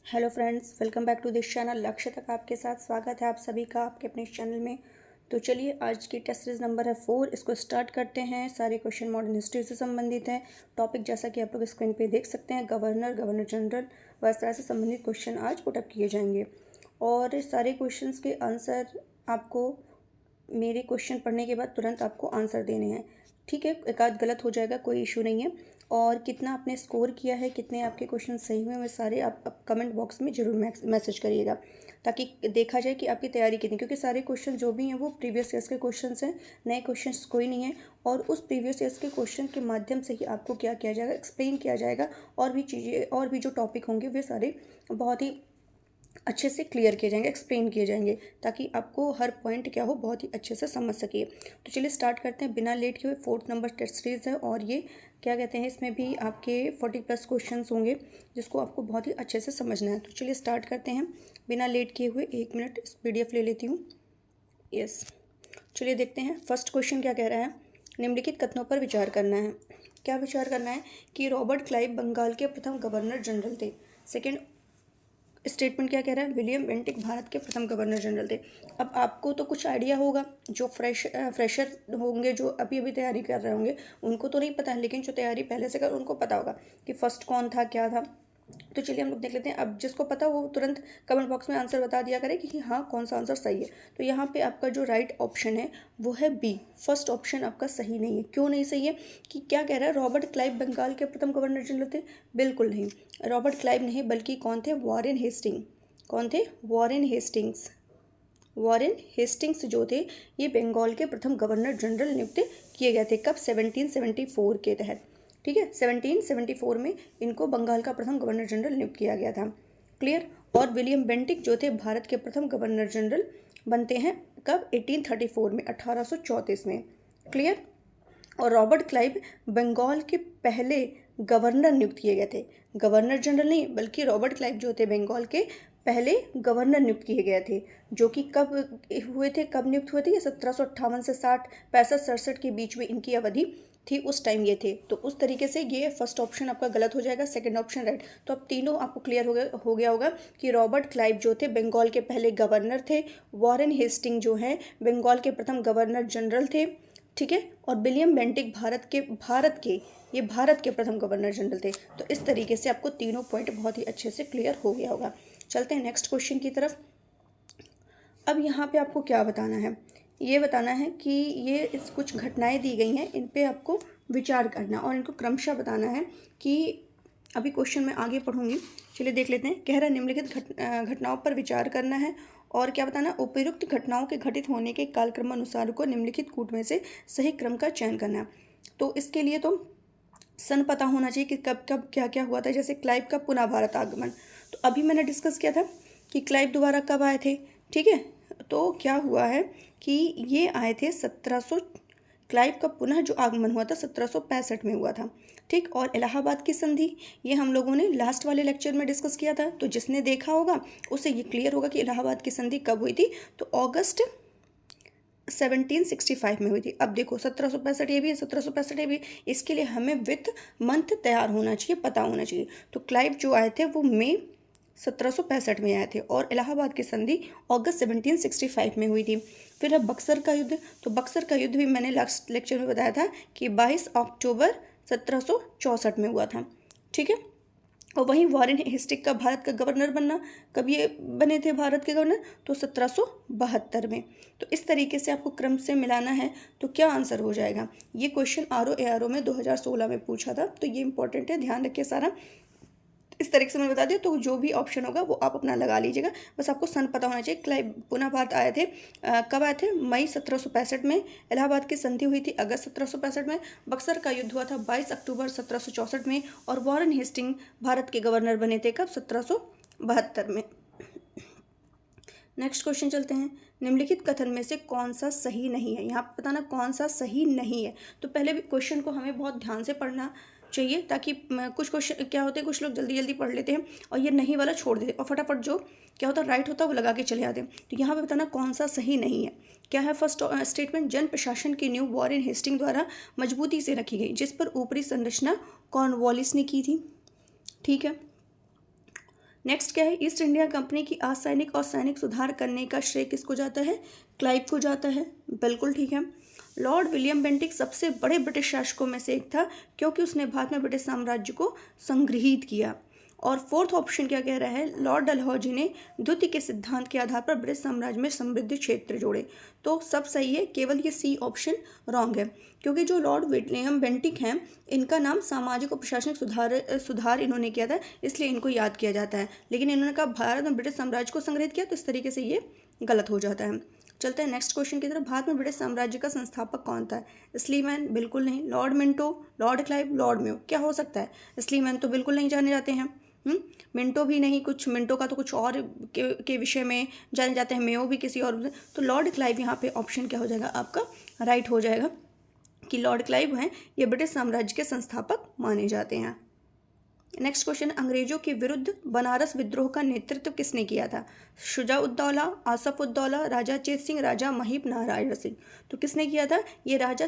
Hello friends, welcome back to this channel. लक्ष्य तक आपके साथ स्वागत है आप सभी का आपके अपने इस चैनल में। तो चलिए, आज की टेस्ट सीरीज नंबर है 4। इसको स्टार्ट करते हैं। सारे क्वेश्चन मॉडर्न हिस्ट्री से संबंधित हैं। टॉपिक जैसा कि आप लोग स्क्रीन पे देख सकते हैं, गवर्नर जनरल व इस तरह से संबंधित क्वेश्चन आज पुटअप किए जाएंगे। और सारे क्वेश्चन के आंसर आपको मेरे क्वेश्चन पढ़ने के बाद तुरंत आपको आंसर देने हैं। ठीक है, एक आध गलत हो जाएगा, कोई इशू नहीं है। और कितना आपने स्कोर किया है, कितने आपके क्वेश्चन सही हुए, वे सारे आप कमेंट बॉक्स में ज़रूर मैसेज करिएगा, ताकि देखा जाए कि आपकी तैयारी कितनी, क्योंकि सारे क्वेश्चन जो भी हैं वो प्रीवियस ईयर्स के क्वेश्चन हैं, नए क्वेश्चन कोई नहीं है। और उस प्रीवियस ईयर्स के क्वेश्चन के माध्यम से ही आपको क्या किया जाएगा, एक्सप्लेन किया जाएगा। और भी चीज़ें और भी जो टॉपिक होंगे वे सारे बहुत ही अच्छे से क्लियर किए जाएंगे, एक्सप्लेन किए जाएंगे, ताकि आपको हर पॉइंट क्या हो बहुत ही अच्छे से समझ सके। तो चलिए स्टार्ट करते हैं बिना लेट किए हुए। 4th नंबर टेस्ट सीरीज है और ये क्या कहते हैं, इसमें भी आपके 40+ क्वेश्चंस होंगे जिसको आपको बहुत ही अच्छे से समझना है। तो चलिए स्टार्ट करते हैं बिना लेट किए हुए। 1 मिनट इस PDF ले लेती हूँ। यस, चलिए देखते हैं। फर्स्ट क्वेश्चन क्या कह रहा है, निम्नलिखित कथनों पर विचार करना है। क्या विचार करना है कि रॉबर्ट क्लाइव बंगाल के प्रथम गवर्नर जनरल थे। सेकेंड स्टेटमेंट क्या कह रहा है, विलियम बेंटिक भारत के प्रथम गवर्नर जनरल थे। अब आपको तो कुछ आइडिया होगा, जो फ्रेशर होंगे, जो अभी अभी तैयारी कर रहे होंगे, उनको तो नहीं पता है, लेकिन जो तैयारी पहले से कर उनको पता होगा कि फर्स्ट कौन था, क्या था। तो चलिए हम लोग देख लेते हैं। अब जिसको पता वो तुरंत कमेंट बॉक्स में आंसर बता दिया करे कि हाँ कौन सा आंसर सही है। तो यहाँ पे आपका जो राइट ऑप्शन है वो है बी, फर्स्ट ऑप्शन आपका सही नहीं है। क्यों नहीं सही है, कि क्या कह रहा है, रॉबर्ट क्लाइव बंगाल के प्रथम गवर्नर जनरल थे। बिल्कुल नहीं, रॉबर्ट क्लाइव नहीं, बल्कि कौन थे, वॉरेन हेस्टिंग। कौन थे, वॉरेन हेस्टिंग्स। वॉरेन हेस्टिंग्स जो थे ये बंगाल के प्रथम गवर्नर जनरल नियुक्त किए गए थे। कब, 1774 के तहत। ठीक है, 1774 में इनको बंगाल का प्रथम गवर्नर जनरल नियुक्त किया गया था। क्लियर। और विलियम बेंटिक जो थे भारत के प्रथम गवर्नर जनरल बनते हैं कब, 1834 में, 1834 में। क्लियर। और रॉबर्ट क्लाइव बंगाल के पहले गवर्नर नियुक्त किए गए थे। गवर्नर जनरल नहीं, बल्कि रॉबर्ट क्लाइव जो थे बंगाल के पहले गवर्नर नियुक्त किए गए थे, जो कि कब हुए थे, कब नियुक्त हुए थे, ये 1758 से 60, 65, 67 के बीच में इनकी अवधि थी, उस टाइम ये थे। तो उस तरीके से ये फर्स्ट ऑप्शन आपका गलत हो जाएगा, सेकंड ऑप्शन राइट। तो अब तीनों आपको क्लियर हो गया होगा कि रॉबर्ट क्लाइव जो थे बंगाल के पहले गवर्नर थे, वॉरेन हेस्टिंग जो हैं बंगाल के प्रथम गवर्नर जनरल थे। ठीक है। और विलियम बेंटिक भारत के प्रथम गवर्नर जनरल थे। तो इस तरीके से आपको तीनों पॉइंट बहुत ही अच्छे से क्लियर हो गया होगा। चलते हैं नेक्स्ट क्वेश्चन की तरफ। अब यहाँ पे आपको क्या बताना है, ये बताना है कि ये कुछ घटनाएं दी गई हैं, इन पे आपको विचार करना और इनको क्रमशः बताना है कि अभी क्वेश्चन में आगे पढ़ूंगी। चलिए देख लेते हैं। कह रहा है निम्नलिखित घटनाओं पर विचार करना है और क्या बताना, उपयुक्त घटनाओं के घटित होने के कालक्रम अनुसार को निम्नलिखित कूट में से सही क्रम का चयन करना है। तो इसके लिए तो सन पता होना चाहिए कि कब कब क्या क्या हुआ था। जैसे क्लाइव का पुनः भारत आगमन, तो अभी मैंने डिस्कस किया था कि क्लाइव दोबारा कब आए थे। ठीक है, तो क्या हुआ है कि ये आए थे 1700, क्लाइव का पुनः जो आगमन हुआ था 1765 में हुआ था। ठीक। और इलाहाबाद की संधि, ये हम लोगों ने लास्ट वाले लेक्चर में डिस्कस किया था, तो जिसने देखा होगा उससे ये क्लियर होगा कि इलाहाबाद की संधि कब हुई थी। तो अगस्त 1765 में हुई थी। अब देखो 1765 ये भी है, 1765 ये भी, इसके लिए हमें विथ मंथ तैयार होना चाहिए, पता होना चाहिए। तो क्लाइव जो आए थे वो मई 1765 में आए थे और इलाहाबाद की संधि अगस्त 1765 में हुई थी। फिर है बक्सर का युद्ध, तो बक्सर का युद्ध भी मैंने लास्ट लेक्चर में बताया था कि 22 अक्टूबर 1764 में हुआ था। ठीक है। और वहीं वॉरेन हेस्टिंग का भारत का गवर्नर बनना, कब ये बने थे भारत के गवर्नर, तो 1772 में। तो इस तरीके से आपको क्रम से मिलाना है। तो क्या आंसर हो जाएगा, ये क्वेश्चन RO में 2016 में पूछा था, तो ये इंपॉर्टेंट है, ध्यान रखिए सारा। इस तरीके से मैंने बता दिया, तो जो भी ऑप्शन होगा वो आप अपना लगा लीजिएगा। बस आपको सन पता होना चाहिए। क्लाइव पुनः भारत आए थे कब आए थे, मई 1765 में। इलाहाबाद की संधि हुई थी अगस्त 1765 में। बक्सर का युद्ध हुआ था 22 अक्टूबर 1764 में। और वॉरेन हेस्टिंग भारत के गवर्नर बने थे कब, 1772 में। नेक्स्ट क्वेश्चन चलते हैं। निम्नलिखित कथन में से कौन सा सही नहीं है, यहाँ पे बताना कौन सा सही नहीं है। तो पहले भी क्वेश्चन को हमें बहुत ध्यान से पढ़ना चाहिए, ताकि कुछ क्वेश्चन क्या होते हैं, कुछ लोग जल्दी जल्दी पढ़ लेते हैं और ये नहीं वाला छोड़ देते और फटाफट जो क्या होता है राइट होता है वो लगा के चले आते हैं। तो यहाँ पे बताना कौन सा सही नहीं है। क्या है फर्स्ट स्टेटमेंट, जन प्रशासन की नींव वॉरेन हेस्टिंग द्वारा मजबूती से रखी गई, जिस पर ऊपरी संरचना कॉर्नवालिस ने की थी। ठीक है। नेक्स्ट क्या है, ईस्ट इंडिया कंपनी की असैनिक और सैनिक सुधार करने का श्रेय किसको जाता है, क्लाइव को जाता है, बिल्कुल ठीक है। लॉर्ड विलियम बेंटिक सबसे बड़े ब्रिटिश शासकों में से एक था क्योंकि उसने भारत में ब्रिटिश साम्राज्य को संग्रहित किया। और फोर्थ ऑप्शन क्या कह रहा है, लॉर्ड डलहौजी ने द्वितीय के सिद्धांत के आधार पर ब्रिटिश साम्राज्य में समृद्ध क्षेत्र जोड़े। तो सब सही है, केवल ये सी ऑप्शन रॉन्ग है, क्योंकि जो लॉर्ड विलियम बेंटिक हैं इनका नाम सामाजिक और प्रशासनिक सुधार इन्होंने किया था, इसलिए इनको याद किया जाता है। लेकिन इन्होंने कहा भारत में ब्रिटिश साम्राज्य को संग्रहित किया, तो इस तरीके से ये गलत हो जाता है। चलते हैं नेक्स्ट क्वेश्चन की तरफ। भारत में ब्रिटिश साम्राज्य का संस्थापक कौन था, स्लीमैन, बिल्कुल नहीं। Lord Minto, Lord Clive, Lord Mayo, क्या हो सकता है, स्लीमैन तो बिल्कुल नहीं जाने जाते हैं, मिंटो भी नहीं, कुछ मिंटो का तो कुछ और के विषय में जाने जाते हैं, मेयो भी किसी और, तो लॉर्ड क्लाइव यहाँ पे ऑप्शन क्या हो जाएगा आपका, राइट हो जाएगा कि लॉर्ड क्लाइव हैं ये ब्रिटिश साम्राज्य के संस्थापक माने जाते हैं। नेक्स्ट क्वेश्चन, अंग्रेजों के विरुद्ध बनारस विद्रोह का नेतृत्व किसने किया था, शुजा-उद-दौला, आसफ-उद-दौला, राजा चेत सिंह, राजा महिब नारायण सिंह। तो किसने किया था, ये राजा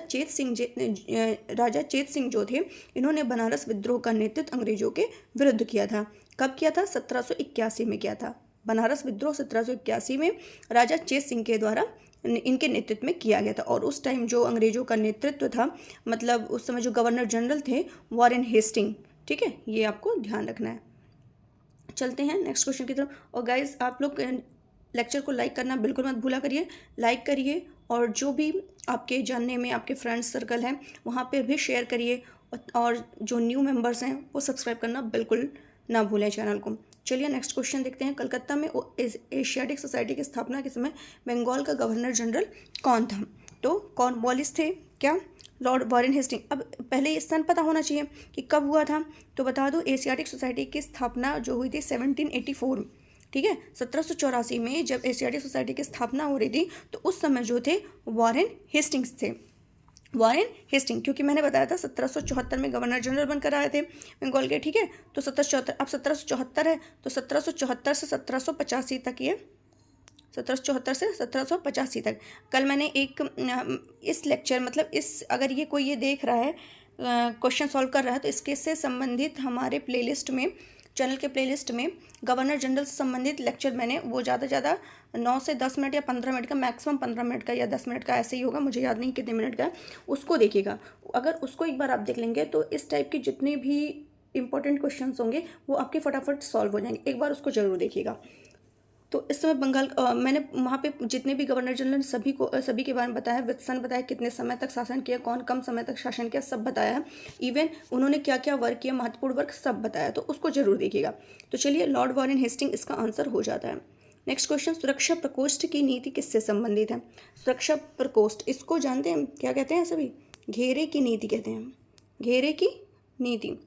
चेत सिंह जो थे इन्होंने बनारस विद्रोह का नेतृत्व अंग्रेजों के विरुद्ध किया था। कब किया था, 1781 में किया था। बनारस विद्रोह 1781 में राजा चेत सिंह के द्वारा इनके नेतृत्व में किया गया था। और उस टाइम जो अंग्रेजों का नेतृत्व था, मतलब उस समय जो गवर्नर जनरल थे वॉरेन हेस्टिंग, ठीक है, ये आपको ध्यान रखना है। चलते हैं नेक्स्ट क्वेश्चन की तरफ। और गाइज आप लोग लेक्चर को लाइक करना बिल्कुल मत भूला करिए, लाइक करिए और जो भी आपके जानने में आपके फ्रेंड्स सर्कल हैं वहाँ पे भी शेयर करिए, और जो न्यू मेंबर्स हैं वो सब्सक्राइब करना बिल्कुल ना भूलें चैनल को। चलिए नेक्स्ट क्वेश्चन देखते हैं। कलकत्ता में एशियाटिक सोसाइटी की स्थापना के समय बंगाल का गवर्नर जनरल कौन था, तो कॉर्नवालिस थे क्या, लॉर्ड वॉरेन हेस्टिंग। अब पहले ये सन पता होना चाहिए कि कब हुआ था, तो बता दो एशियाटिक सोसाइटी की स्थापना जो हुई थी 1784, ठीक है, 1784 में जब एशियाटिक सोसाइटी की स्थापना हो रही थी तो उस समय जो थे वॉरेन हेस्टिंग्स थे, वॉरेन हेस्टिंग, क्योंकि मैंने बताया था 1774 में गवर्नर जनरल बनकर आए थे बंगाल के, ठीक है, तो 1774, अब 1774 है तो 1774 से 1785 तक, ये 1774 से 1785 तक। कल मैंने एक इस लेक्चर मतलब इस अगर ये कोई ये देख रहा है क्वेश्चन सॉल्व कर रहा है तो इसके से संबंधित हमारे प्लेलिस्ट में, चैनल के प्लेलिस्ट में गवर्नर जनरल से संबंधित लेक्चर मैंने वो ज़्यादा से ज़्यादा 9 से 10 मिनट या 15 मिनट का, मैक्सिमम 15 मिनट का या 10 मिनट का ऐसे ही होगा, मुझे याद नहीं कितने मिनट का है, उसको देखिएगा। अगर उसको एक बार आप देख लेंगे तो इस टाइप के जितने भी इंपॉर्टेंट क्वेश्चन होंगे वो आपके फटाफट सॉल्व हो जाएंगे, एक बार उसको जरूर देखिएगा। तो इस समय बंगाल मैंने वहाँ पे जितने भी गवर्नर जनरल सभी के बारे में बताया, विद सन बताया, कितने समय तक शासन किया, कौन कम समय तक शासन किया, सब बताया है, इवन उन्होंने क्या क्या वर्क किया, महत्वपूर्ण वर्क सब बताया, तो उसको जरूर देखिएगा। तो चलिए लॉर्ड वॉरेन हेस्टिंग इसका आंसर हो जाता है। नेक्स्ट क्वेश्चन, सुरक्षा प्रकोष्ठ की नीति किससे संबंधित है, सुरक्षा प्रकोष्ठ इसको जानते हैं क्या कहते हैं सभी, घेरे की नीति कहते हैं, घेरे की नीति,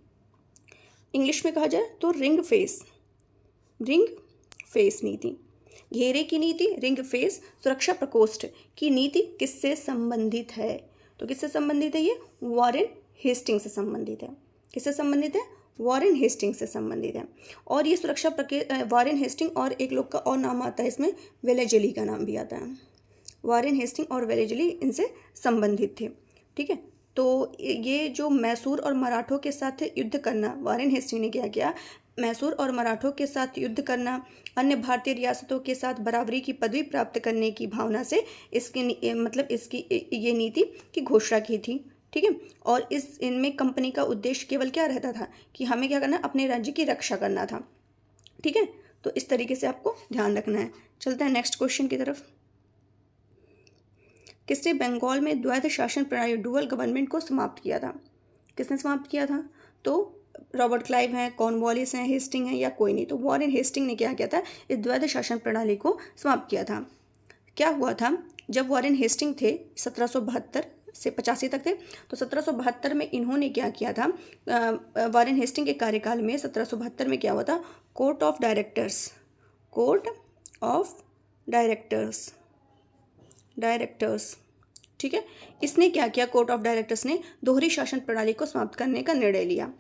इंग्लिश में कहा जाए तो रिंग फेस नीति, घेरे की नीति, रिंग फेस, सुरक्षा प्रकोष्ठ की नीति किससे संबंधित है, तो किससे संबंधित है, ये वॉरेन हेस्टिंग से संबंधित है, किससे संबंधित है, वॉरेन हेस्टिंग से संबंधित है। और ये सुरक्षा वॉरेन हेस्टिंग और एक लोग का और नाम आता है इसमें, वेलेजली का नाम भी आता है, वॉरेन हेस्टिंग और वेलेजली इनसे संबंधित थे, ठीक है। तो ये जो मैसूर और मराठों के साथ युद्ध करना, वॉरेन हेस्टिंग ने क्या किया, मैसूर और मराठों के साथ युद्ध करना, अन्य भारतीय रियासतों के साथ बराबरी की पदवी प्राप्त करने की भावना से इसकी ये नीति की घोषणा की थी, ठीक है। और इनमें कंपनी का उद्देश्य केवल क्या रहता था कि हमें क्या करना, अपने राज्य की रक्षा करना था, ठीक है। तो इस तरीके से आपको ध्यान रखना है। चलते हैं नेक्स्ट क्वेश्चन की तरफ। किसने बंगाल में द्वैध शासन प्रणाली, डुअल गवर्नमेंट को समाप्त किया था, किसने समाप्त किया था, तो रॉबर्ट क्लाइव हैं, कॉर्नवालिस हैं, हेस्टिंग हैं या कोई नहीं, तो वॉरेन हेस्टिंग ने क्या किया था, इस द्वैध शासन प्रणाली को समाप्त किया था। क्या हुआ था, जब वॉरेन हेस्टिंग थे 1772 से 85 तक थे, तो 1772 में इन्होंने क्या किया था, वॉरेन हेस्टिंग के कार्यकाल में 1772 में क्या हुआ था, कोर्ट ऑफ डायरेक्टर्स, ठीक है, इसने क्या किया, कोर्ट ऑफ डायरेक्टर्स ने दोहरी शासन प्रणाली को समाप्त करने का निर्णय लिया,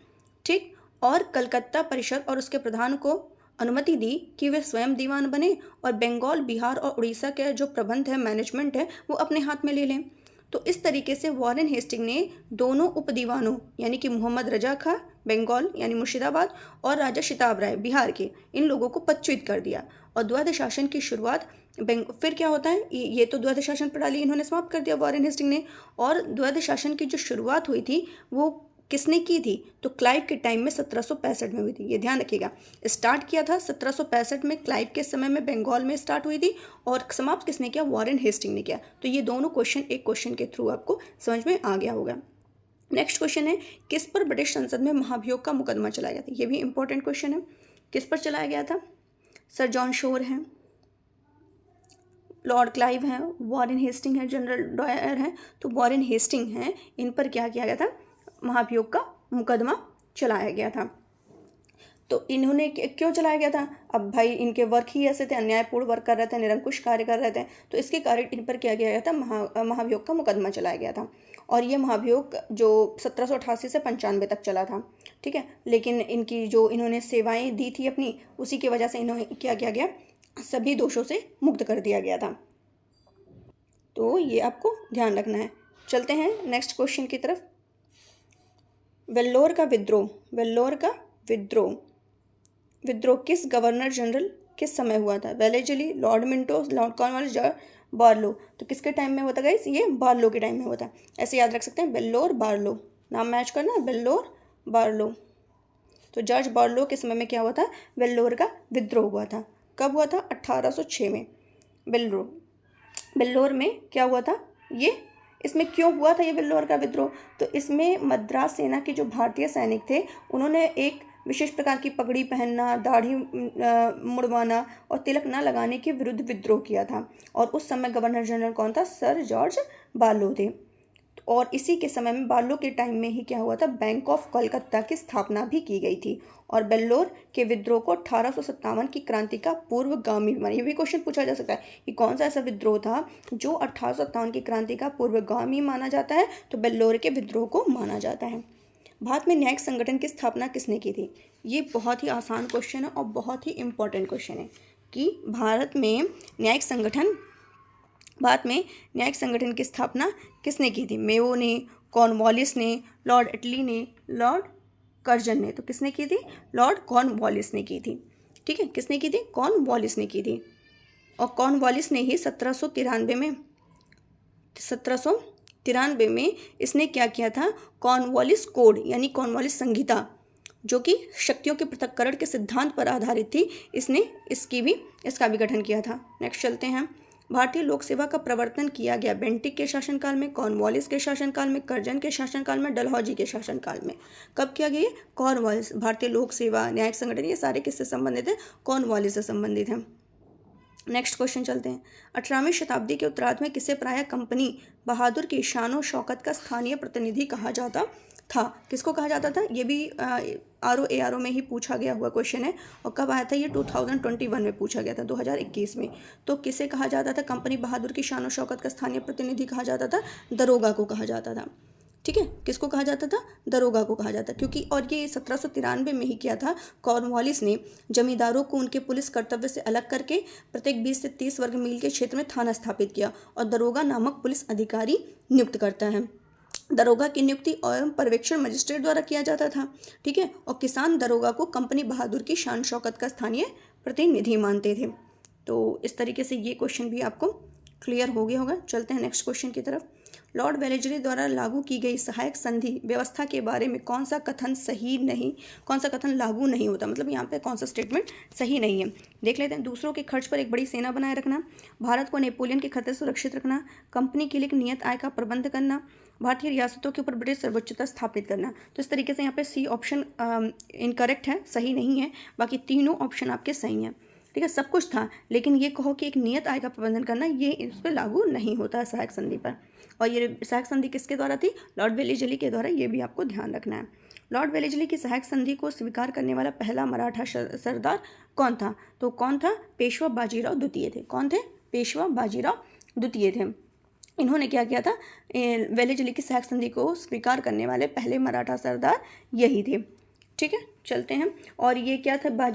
ठीक, और कलकत्ता परिषद और उसके प्रधान को अनुमति दी कि वे स्वयं दीवान बने और बंगाल, बिहार और उड़ीसा के जो प्रबंध है, मैनेजमेंट है, वो अपने हाथ में ले लें। तो इस तरीके से वॉरेन हेस्टिंग ने दोनों उपदीवानों यानी कि मोहम्मद रजा खां बंगाल यानी मुर्शिदाबाद और राजा शिताब राय बिहार के, इन लोगों को पदच्युत कर दिया। और द्वैध शासन की शुरुआत फिर क्या होता है, ये तो द्वैध शासन प्रणाली इन्होंने समाप्त कर दिया वॉरेन हेस्टिंग ने। और द्वैध शासन की जो शुरुआत हुई थी वो किसने की थी, तो क्लाइव के टाइम में 1765 में हुई थी। ये ध्यान रखिएगा, स्टार्ट किया था 1765 में, क्लाइव के समय में बंगाल में स्टार्ट हुई थी, और समाप्त किसने किया, वॉरेन हेस्टिंग ने किया। तो ये दोनों क्वेश्चन एक क्वेश्चन के थ्रू आपको समझ में आ गया होगा। नेक्स्ट क्वेश्चन है, किस पर ब्रिटिश संसद में महाभियोग का मुकदमा चलाया गया था। ये भी इंपॉर्टेंट क्वेश्चन है, किस पर चलाया गया था। सर जॉन शोर हैं, लॉर्ड क्लाइव हैं, वॉरेन हेस्टिंग है, जनरल डॉयर हैं। तो वॉरेन हेस्टिंग हैं, इन पर क्या किया गया था, महाभियोग का मुकदमा चलाया गया था। तो इन्होंने क्यों चलाया गया था, अब भाई इनके वर्क ही ऐसे थे, अन्यायपूर्ण वर्क कर रहे थे, निरंकुश कार्य कर रहे थे, तो इसके कारण इन पर क्या किया गया था, महाभियोग का मुकदमा चलाया गया था। और ये महाभियोग जो 1788 से 95 तक चला था, ठीक है। लेकिन इनकी जो इन्होंने सेवाएं दी थी अपनी, उसी की वजह से इन्होंने क्या किया गया, सभी दोषों से मुक्त कर दिया गया था। तो ये आपको ध्यान रखना है। चलते हैं नेक्स्ट क्वेश्चन की तरफ। वेल्लोर का विद्रोह, वेल्लोर का विद्रोह किस गवर्नर जनरल किस समय हुआ था। Wellesley, Lord Minto, Lord Cornwallis, George Barlow. तो किसके टाइम में हुआ था गाइस, ये बार्लो के टाइम में हुआ था। ऐसे याद रख सकते हैं, बेल्लोर बार्लो, नाम मैच करना, बेल्लोर बार्लो। तो जॉर्ज बार्लो के समय में क्या हुआ था, वेल्लोर का विद्रोह हुआ था। कब हुआ था, 1806 में। बेल्लोर में क्या हुआ था, ये इसमें क्यों हुआ था ये वेल्लोर का विद्रोह, तो इसमें मद्रास सेना के जो भारतीय सैनिक थे, उन्होंने एक विशेष प्रकार की पगड़ी पहनना, दाढ़ी मुड़वाना और तिलक न लगाने के विरुद्ध विद्रोह किया था। और उस समय गवर्नर जनरल कौन था, सर जॉर्ज बार्लो थे। और इसी के समय में, बार्लो के टाइम में ही क्या हुआ था, बैंक ऑफ कलकत्ता की स्थापना भी की गई थी। और बेल्लोर के विद्रोह को 1857 की क्रांति का पूर्वगामी माना। ये भी क्वेश्चन पूछा जा सकता है कि कौन सा ऐसा विद्रोह था जो 1857 की क्रांति का पूर्वगामी माना जाता है, तो बेल्लोर के विद्रोह को माना जाता है। भारत में न्यायिक संगठन की स्थापना किसने की थी। ये बहुत ही आसान क्वेश्चन है और बहुत ही इंपॉर्टेंट क्वेश्चन है कि भारत में न्यायिक संगठन की स्थापना किसने की थी। मेयो ने, कॉर्नवालिस ने, लॉर्ड एटली ने, लॉर्ड कर्जन ने। तो किसने की थी, लॉर्ड कॉर्नवालिस ने की थी, ठीक है। किसने की थी, कॉर्नवालिस ने की थी। और कॉर्नवालिस ने ही 1793 में इसने क्या किया था, कॉर्नवालिस कोड यानी कॉर्नवालिस संहिता, जो कि शक्तियों के पृथक्करण के सिद्धांत पर आधारित थी, इसका भी गठन किया था। नेक्स्ट चलते हैं। भारतीय लोक सेवा का प्रवर्तन किया गया बेंटिक के शासनकाल में, कॉर्नवालिस के शासनकाल में, कर्जन के शासनकाल में, डलहौजी के शासनकाल में। कब किया गया, कॉर्नवालिस। भारतीय लोक सेवा, न्यायिक संगठन, ये सारे किससे संबंधित है, कॉर्नवालिस से संबंधित हैं। नेक्स्ट क्वेश्चन चलते हैं। 18वीं शताब्दी के उत्तरार्ध में किसे प्रायः कंपनी बहादुर की शान और शौकत का स्थानीय प्रतिनिधि कहा जाता था। किसको कहा जाता था, ये भी RO में ही पूछा गया हुआ क्वेश्चन है। और कब आया था ये, 2021 में पूछा गया था, 2021 में। तो किसे कहा जाता था, कंपनी बहादुर की शान और शौकत का स्थानीय प्रतिनिधि कहा जाता था, दरोगा को कहा जाता था, ठीक है। किसको कहा जाता था, दरोगा को कहा जाता, क्योंकि और ये 1793 में ही किया था। कॉर्नवालिस ने जमींदारों को उनके पुलिस कर्तव्य से अलग करके प्रत्येक 20 से 30 वर्ग मील के क्षेत्र में थाना स्थापित किया और दरोगा नामक पुलिस अधिकारी नियुक्त करता है। दरोगा की नियुक्ति एवं पर्यवेक्षण मजिस्ट्रेट द्वारा किया जाता था, ठीक है। और किसान दरोगा को कंपनी बहादुर की शान शौकत का स्थानीय प्रतिनिधि मानते थे। तो इस तरीके से ये क्वेश्चन भी आपको क्लियर हो गया होगा। चलते हैं नेक्स्ट क्वेश्चन की तरफ। लॉर्ड वेलेस्ली द्वारा लागू की गई सहायक संधि व्यवस्था के बारे में कौन सा कथन लागू नहीं होता, मतलब यहाँ पे कौन सा स्टेटमेंट सही नहीं है, देख लेते हैं। दूसरों के खर्च पर एक बड़ी सेना बनाए रखना, भारत को नेपोलियन के खतरे से सुरक्षित रखना, कंपनी के लिए एक नियत आय का प्रबंध करना, भारतीय रियासतों के ऊपर ब्रिटिश सर्वोच्चता स्थापित करना। तो इस तरीके से यहाँ पे सी ऑप्शन इनकरेक्ट है, सही नहीं है। बाकी तीनों ऑप्शन आपके सही हैं, ठीक है। सब कुछ था, लेकिन ये कहो कि एक नियत आय का प्रबंधन करना, ये इस पर लागू नहीं होता है सहायक संधि पर। और ये सहायक संधि किसके द्वारा थी, लॉर्ड वेलेस्ली के द्वारा, ये भी आपको ध्यान रखना है। लॉर्ड वेलेस्ली की सहायक संधि को स्वीकार करने वाला पहला मराठा सरदार कौन था, तो कौन था, पेशवा बाजीराव द्वितीय थे। कौन थे, पेशवा बाजीराव द्वितीय थे। इन्होंने क्या किया था, वेलेस्ली की सहायक संधि को स्वीकार करने वाले पहले मराठा सरदार यही थे, ठीक है। चलते हैं। और ये क्या था,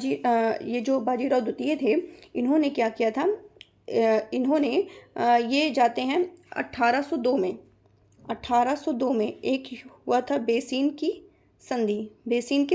ये जो बाजीराव द्वितीय थे, इन्होंने क्या किया था, इन्होंने ये जाते हैं 1802 में, 1802 में एक हुआ था बेसिन की संधि। बेसिन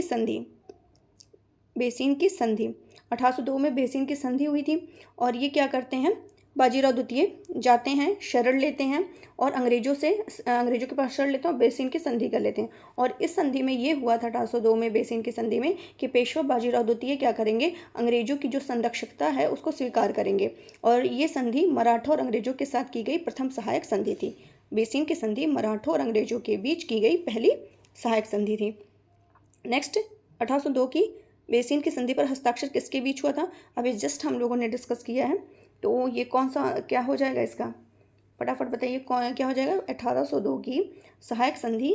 की संधि 1802 में बेसिन की संधि हुई थी। और ये क्या करते हैं, बाजीराव द्वितीय जाते हैं, शरण लेते हैं और अंग्रेजों के पास शरण लेते हैं और बेसिन की संधि कर लेते हैं। और इस संधि में ये हुआ था 1802 में बेसिन की संधि में कि पेशवा बाजीराव द्वितीय क्या करेंगे, अंग्रेजों की जो संरक्षकता है उसको स्वीकार करेंगे। और ये संधि मराठों और अंग्रेजों के साथ की गई प्रथम सहायक संधि थी। बेसिन की संधि मराठों और अंग्रेजों के बीच की गई पहली सहायक संधि थी। नेक्स्ट, 1802 की बेसिन की संधि पर हस्ताक्षर किसके बीच हुआ था, अभी जस्ट हम लोगों ने डिस्कस किया है। तो ये कौन सा क्या हो जाएगा इसका, फटाफट बताइए कौन क्या हो जाएगा। 1802 की सहायक संधि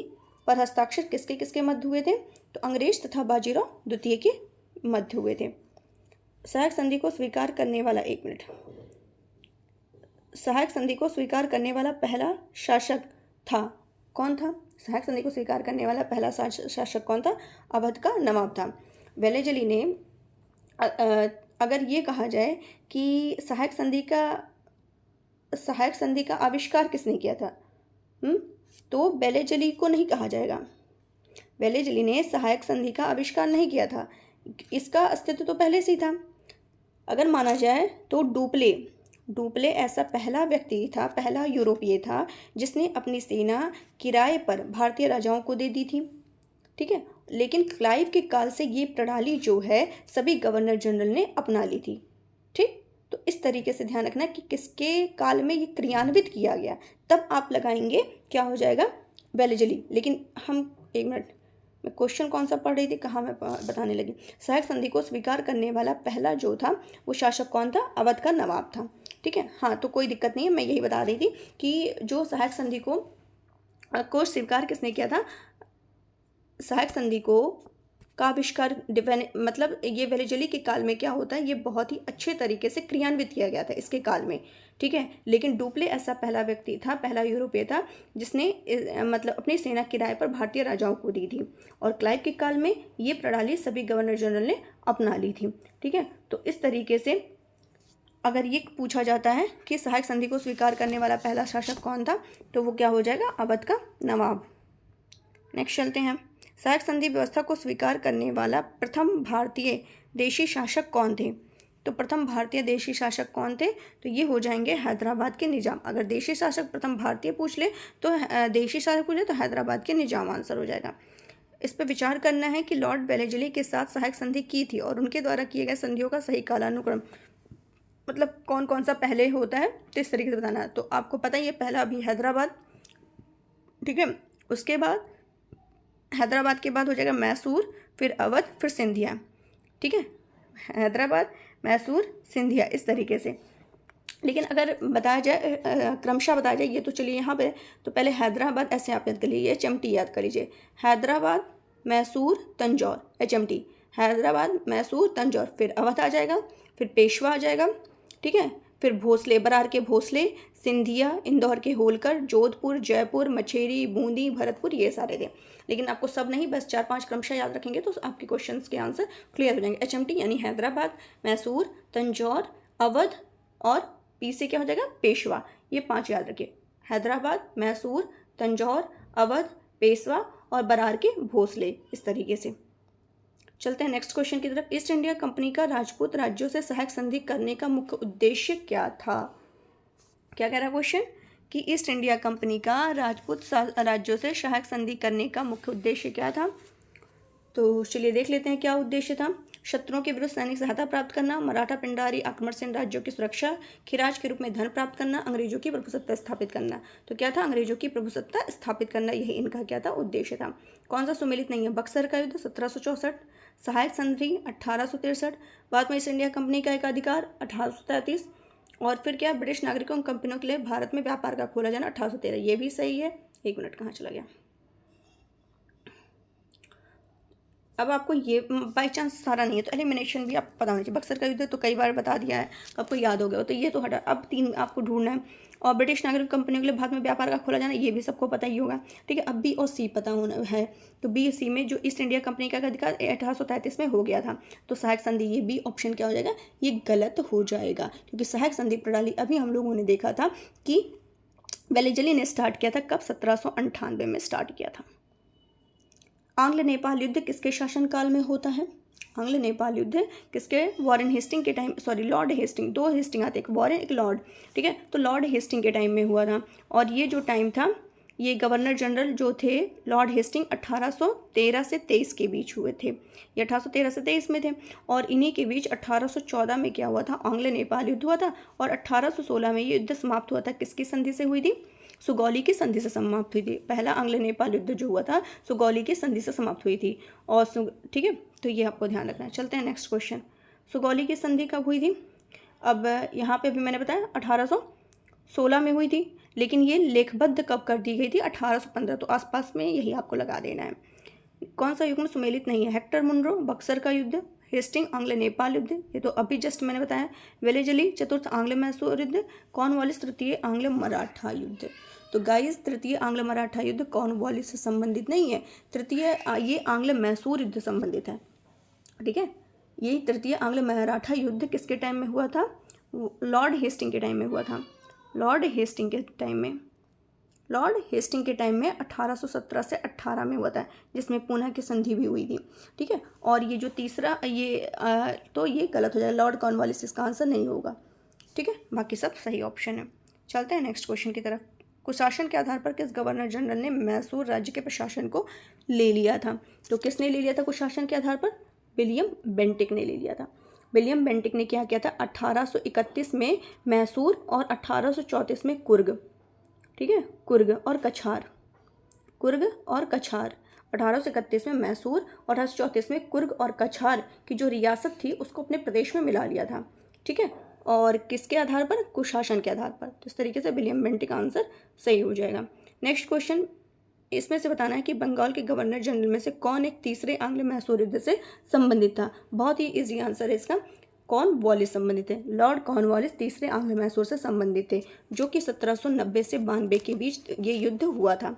पर हस्ताक्षर किसके किसके मध्य हुए थे, तो अंग्रेज तथा बाजीराव द्वितीय के मध्य हुए थे। सहायक संधि को स्वीकार करने वाला, एक मिनट, सहायक संधि को स्वीकार करने वाला पहला शासक था, कौन था, सहायक संधि को स्वीकार करने वाला पहला शासक कौन था, अवध का नवाब था। वेलेजली ने अगर ये कहा जाए कि सहायक संधि का आविष्कार किसने किया था, तो वेलेजली को नहीं कहा जाएगा। वेलेजली ने सहायक संधि का आविष्कार नहीं किया था, इसका अस्तित्व तो पहले से ही था। अगर माना जाए तो डुप्ले ऐसा पहला व्यक्ति था, पहला यूरोपीय था जिसने अपनी सेना किराए पर भारतीय राजाओं को दे दी थी। ठीक है, लेकिन क्लाइव के काल से ये प्रणाली जो है सभी गवर्नर जनरल ने अपना ली थी। ठीक, तो इस तरीके से ध्यान रखना कि किसके काल में ये क्रियान्वित किया गया, तब आप लगाएंगे क्या हो जाएगा, वेलेजली। लेकिन हम, एक मिनट, मैं क्वेश्चन कौन सा पढ़ रही थी, कहाँ मैं बताने लगी। सहायक संधि को स्वीकार करने वाला पहला जो था वो शासक कौन था, अवध का नवाब था। ठीक है, हाँ, तो कोई दिक्कत नहीं है, मैं यही बता रही थी कि जो सहायक संधि को स्वीकार किसने किया था, सहायक संधि का आविष्कार, मतलब ये वेलेजली के काल में क्या होता है, ये बहुत ही अच्छे तरीके से क्रियान्वित किया गया था इसके काल में। ठीक है, लेकिन डुप्ले ऐसा पहला व्यक्ति था, पहला यूरोपीय था जिसने मतलब अपनी सेना किराए पर भारतीय राजाओं को दी थी। और क्लाइव के काल में ये प्रणाली सभी गवर्नर जनरल ने अपना ली थी। ठीक है, तो इस तरीके से अगर ये पूछा जाता है कि सहायक संधि को स्वीकार करने वाला पहला शासक कौन था, तो वो क्या हो जाएगा, अवध का नवाब। नेक्स्ट चलते हैं, सहायक संधि व्यवस्था को स्वीकार करने वाला प्रथम भारतीय देशी शासक कौन थे, तो प्रथम भारतीय देशी शासक कौन थे, तो ये हो जाएंगे हैदराबाद के निजाम। अगर देशी शासक प्रथम भारतीय पूछ ले तो देशी शासक पूछ ले तो हैदराबाद के निजाम आंसर हो जाएगा। इस पर विचार करना है कि लॉर्ड वेलेजली के साथ सहायक संधि की थी और उनके द्वारा किए गए संधियों का सही कालानुक्रम, मतलब कौन कौन सा पहले होता है, तो इस तरीके से बताना है। तो आपको पता ही है, पहला अभी हैदराबाद, ठीक है, उसके बाद हैदराबाद के बाद हो जाएगा मैसूर, फिर अवध, फिर सिंधिया। ठीक है, हैदराबाद, मैसूर, सिंधिया, इस तरीके से। लेकिन अगर बताया जाए, क्रमशः बताया जाए, ये तो चलिए यहाँ पे, तो पहले हैदराबाद ऐसे आप याद कर लीजिए, HMT याद कर लीजिए, हैदराबाद, मैसूर, तंजौर, HMT, हैदराबाद, मैसूर, तंजौर, फिर अवध आ जाएगा, फिर पेशवा आ जाएगा। ठीक है, फिर भोसले, बरार के भोसले, सिंधिया, इंदौर के होलकर, जोधपुर, जयपुर, मछेरी, बूंदी, भरतपुर, ये सारे थे। लेकिन आपको सब नहीं, बस 4-5 क्रमशः याद रखेंगे तो आपके क्वेश्चंस के आंसर क्लियर हो जाएंगे। HMT यानी हैदराबाद, मैसूर, तंजौर, अवध और पी से क्या हो जाएगा, पेशवा, ये 5 याद रखिए, हैदराबाद, मैसूर, तंजौर, अवध, पेशवा और बरार के भोसले, इस तरीके से। चलते हैं नेक्स्ट क्वेश्चन की तरफ। ईस्ट इंडिया कंपनी का राजपूत राज्यों से सहायक संधि करने का मुख्य उद्देश्य क्या था, क्या कह रहा है क्वेश्चन, कि ईस्ट इंडिया कंपनी का राजपूत राज्यों से सहायक संधि करने का मुख्य उद्देश्य क्या था। तो चलिए देख लेते हैं क्या उद्देश्य था। शत्रुओं के विरुद्ध सैनिक सहायता प्राप्त करना, मराठा पिंडारी आक्रमणशील राज्यों की सुरक्षा, खिराज के रूप में धन प्राप्त करना, अंग्रेजों की प्रभुसत्ता स्थापित करना। तो क्या था, अंग्रेजों की प्रभुसत्ता स्थापित करना, यही इनका क्या था, उद्देश्य था। कौन सा सुमेलित नहीं है, बक्सर का युद्ध 1764, सहायक संधि 1863, बाद में ईस्ट इंडिया कंपनी का एकाधिकार 1833, और फिर क्या, ब्रिटिश नागरिकों और कंपनियों के लिए भारत में व्यापार का खोला जाना 1813, ये भी सही है। एक मिनट, कहाँ चला गया। अब आपको ये बाई चांस सारा नहीं है तो एलिमिनेशन भी आपको पता होना चाहिए। बक्सर का युद्ध तो कई बार बता दिया है, आपको याद हो गया, तो ये तो हटा। अब 3 आपको ढूंढना है। और ब्रिटिश नागरिक कंपनियों के लिए भारत में व्यापार का खोला जाना, ये भी सबको पता ही होगा। ठीक है, अब बी और सी पता होना है। तो बी सी में जो ईस्ट इंडिया कंपनी का अधिकार 1833 में हो गया था, तो सहायक संधि, ये बी ऑप्शन क्या हो जाएगा, ये गलत हो जाएगा, क्योंकि सहायक संधि प्रणाली अभी हम लोगों ने देखा था कि वेलेजली ने स्टार्ट किया था कब? 1798 में स्टार्ट किया था। आंग्ल नेपाल युद्ध किसके शासनकाल में होता है? आंग्ल नेपाल युद्ध किसके? वॉरेन हेस्टिंग के टाइम, सॉरी लॉर्ड हेस्टिंग, दो हेस्टिंग आते, एक वॉरेन एक लॉर्ड, ठीक है, तो लॉर्ड हेस्टिंग के टाइम में हुआ था। और ये जो टाइम था, ये गवर्नर जनरल जो थे लॉर्ड हेस्टिंग 1813 से 23 के बीच हुए थे। ये 1813 से 23 में थे। और इन्हीं के बीच 1814 में क्या हुआ था? आंग्ल नेपाल युद्ध हुआ था। और 1816 में ये युद्ध समाप्त हुआ था। किसकी संधि से हुई थी? सुगौली की संधि से समाप्त हुई थी। पहला आंग्ल नेपाल युद्ध जो हुआ था सुगौली की संधि से समाप्त हुई थी। और ठीक है, तो ये आपको ध्यान रखना है। चलते हैं नेक्स्ट क्वेश्चन। सुगौली की संधि कब हुई थी? अब यहाँ पे भी मैंने बताया 1816 में हुई थी, लेकिन ये लेखबद्ध कब कर दी गई थी? 1815। तो आसपास में यही आपको लगा देना है। कौन सा युग्म सुमेलित नहीं है? हेक्टर मुनरो, बक्सर का युद्ध, हेस्टिंग आंग्ल नेपाल युद्ध, ये तो अभी जस्ट मैंने बताया, वेलेजली चतुर्थ आंग्ल मैसूर युद्ध, कॉर्नवालिस तृतीय आंग्ल मराठा युद्ध। तो गाइस, तृतीय आंग्ल मराठा युद्ध कॉर्नवालिस से संबंधित नहीं है, तृतीय ये आंग्ल मैसूर युद्ध संबंधित है, ठीक है। यही तृतीय आंग्ल मराठा युद्ध किसके टाइम में हुआ था? लॉर्ड हेस्टिंग के टाइम में हुआ था। लॉर्ड हेस्टिंग के टाइम में 1817 से 18 में हुआ था, जिसमें पुणे की संधि भी हुई थी, ठीक है। और ये जो तीसरा तो ये गलत हो जाएगा, लॉर्ड कॉर्नवालिस इसका आंसर नहीं होगा, ठीक है। बाकी सब सही ऑप्शन है। चलते हैं नेक्स्ट क्वेश्चन की तरफ। कुशासन के आधार पर किस गवर्नर जनरल ने मैसूर राज्य के प्रशासन को ले लिया था? तो किसने ले लिया था कुशासन के आधार पर? विलियम बेंटिक ने ले लिया था। विलियम बेंटिक ने क्या किया था? 1831 में मैसूर और 1834 में कुर्ग, ठीक है, कुर्ग और कछार 1831 में मैसूर और 1834 में कुर्ग और कछार की जो रियासत थी उसको अपने प्रदेश में मिला लिया था, ठीक है। और किसके आधार पर? कुशासन के आधार पर। तो इस तरीके से विलियम बेंटिक का आंसर सही हो जाएगा। नेक्स्ट क्वेश्चन, इसमें से बताना है कि बंगाल के गवर्नर जनरल में से कौन एक तीसरे आंग्ल मैसूर युद्ध से संबंधित था? बहुत ही इजी आंसर है इसका, कॉर्नवालिस संबंधित है। लॉर्ड कॉर्नवालिस तीसरे आंग्ल मैसूर से संबंधित थे, जो कि 1790 से 92 के बीच ये युद्ध हुआ था।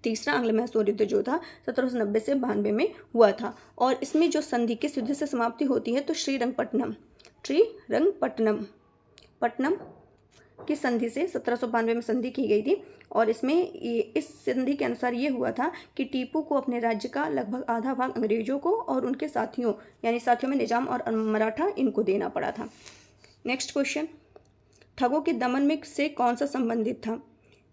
तीसरा आंग्ल मैसूर युद्ध जो था 1790 से 92 में हुआ था। और इसमें जो संधि किस युद्ध से समाप्ति होती है? तो श्रीरंगपट्टनम की संधि से 1792 में संधि की गई थी। और इसमें इस संधि के अनुसार ये हुआ था कि टीपू को अपने राज्य का लगभग आधा भाग अंग्रेजों को और उनके साथियों, यानी साथियों में निजाम और मराठा, इनको देना पड़ा था। नेक्स्ट क्वेश्चन, ठगों के दमन में से कौन सा संबंधित था?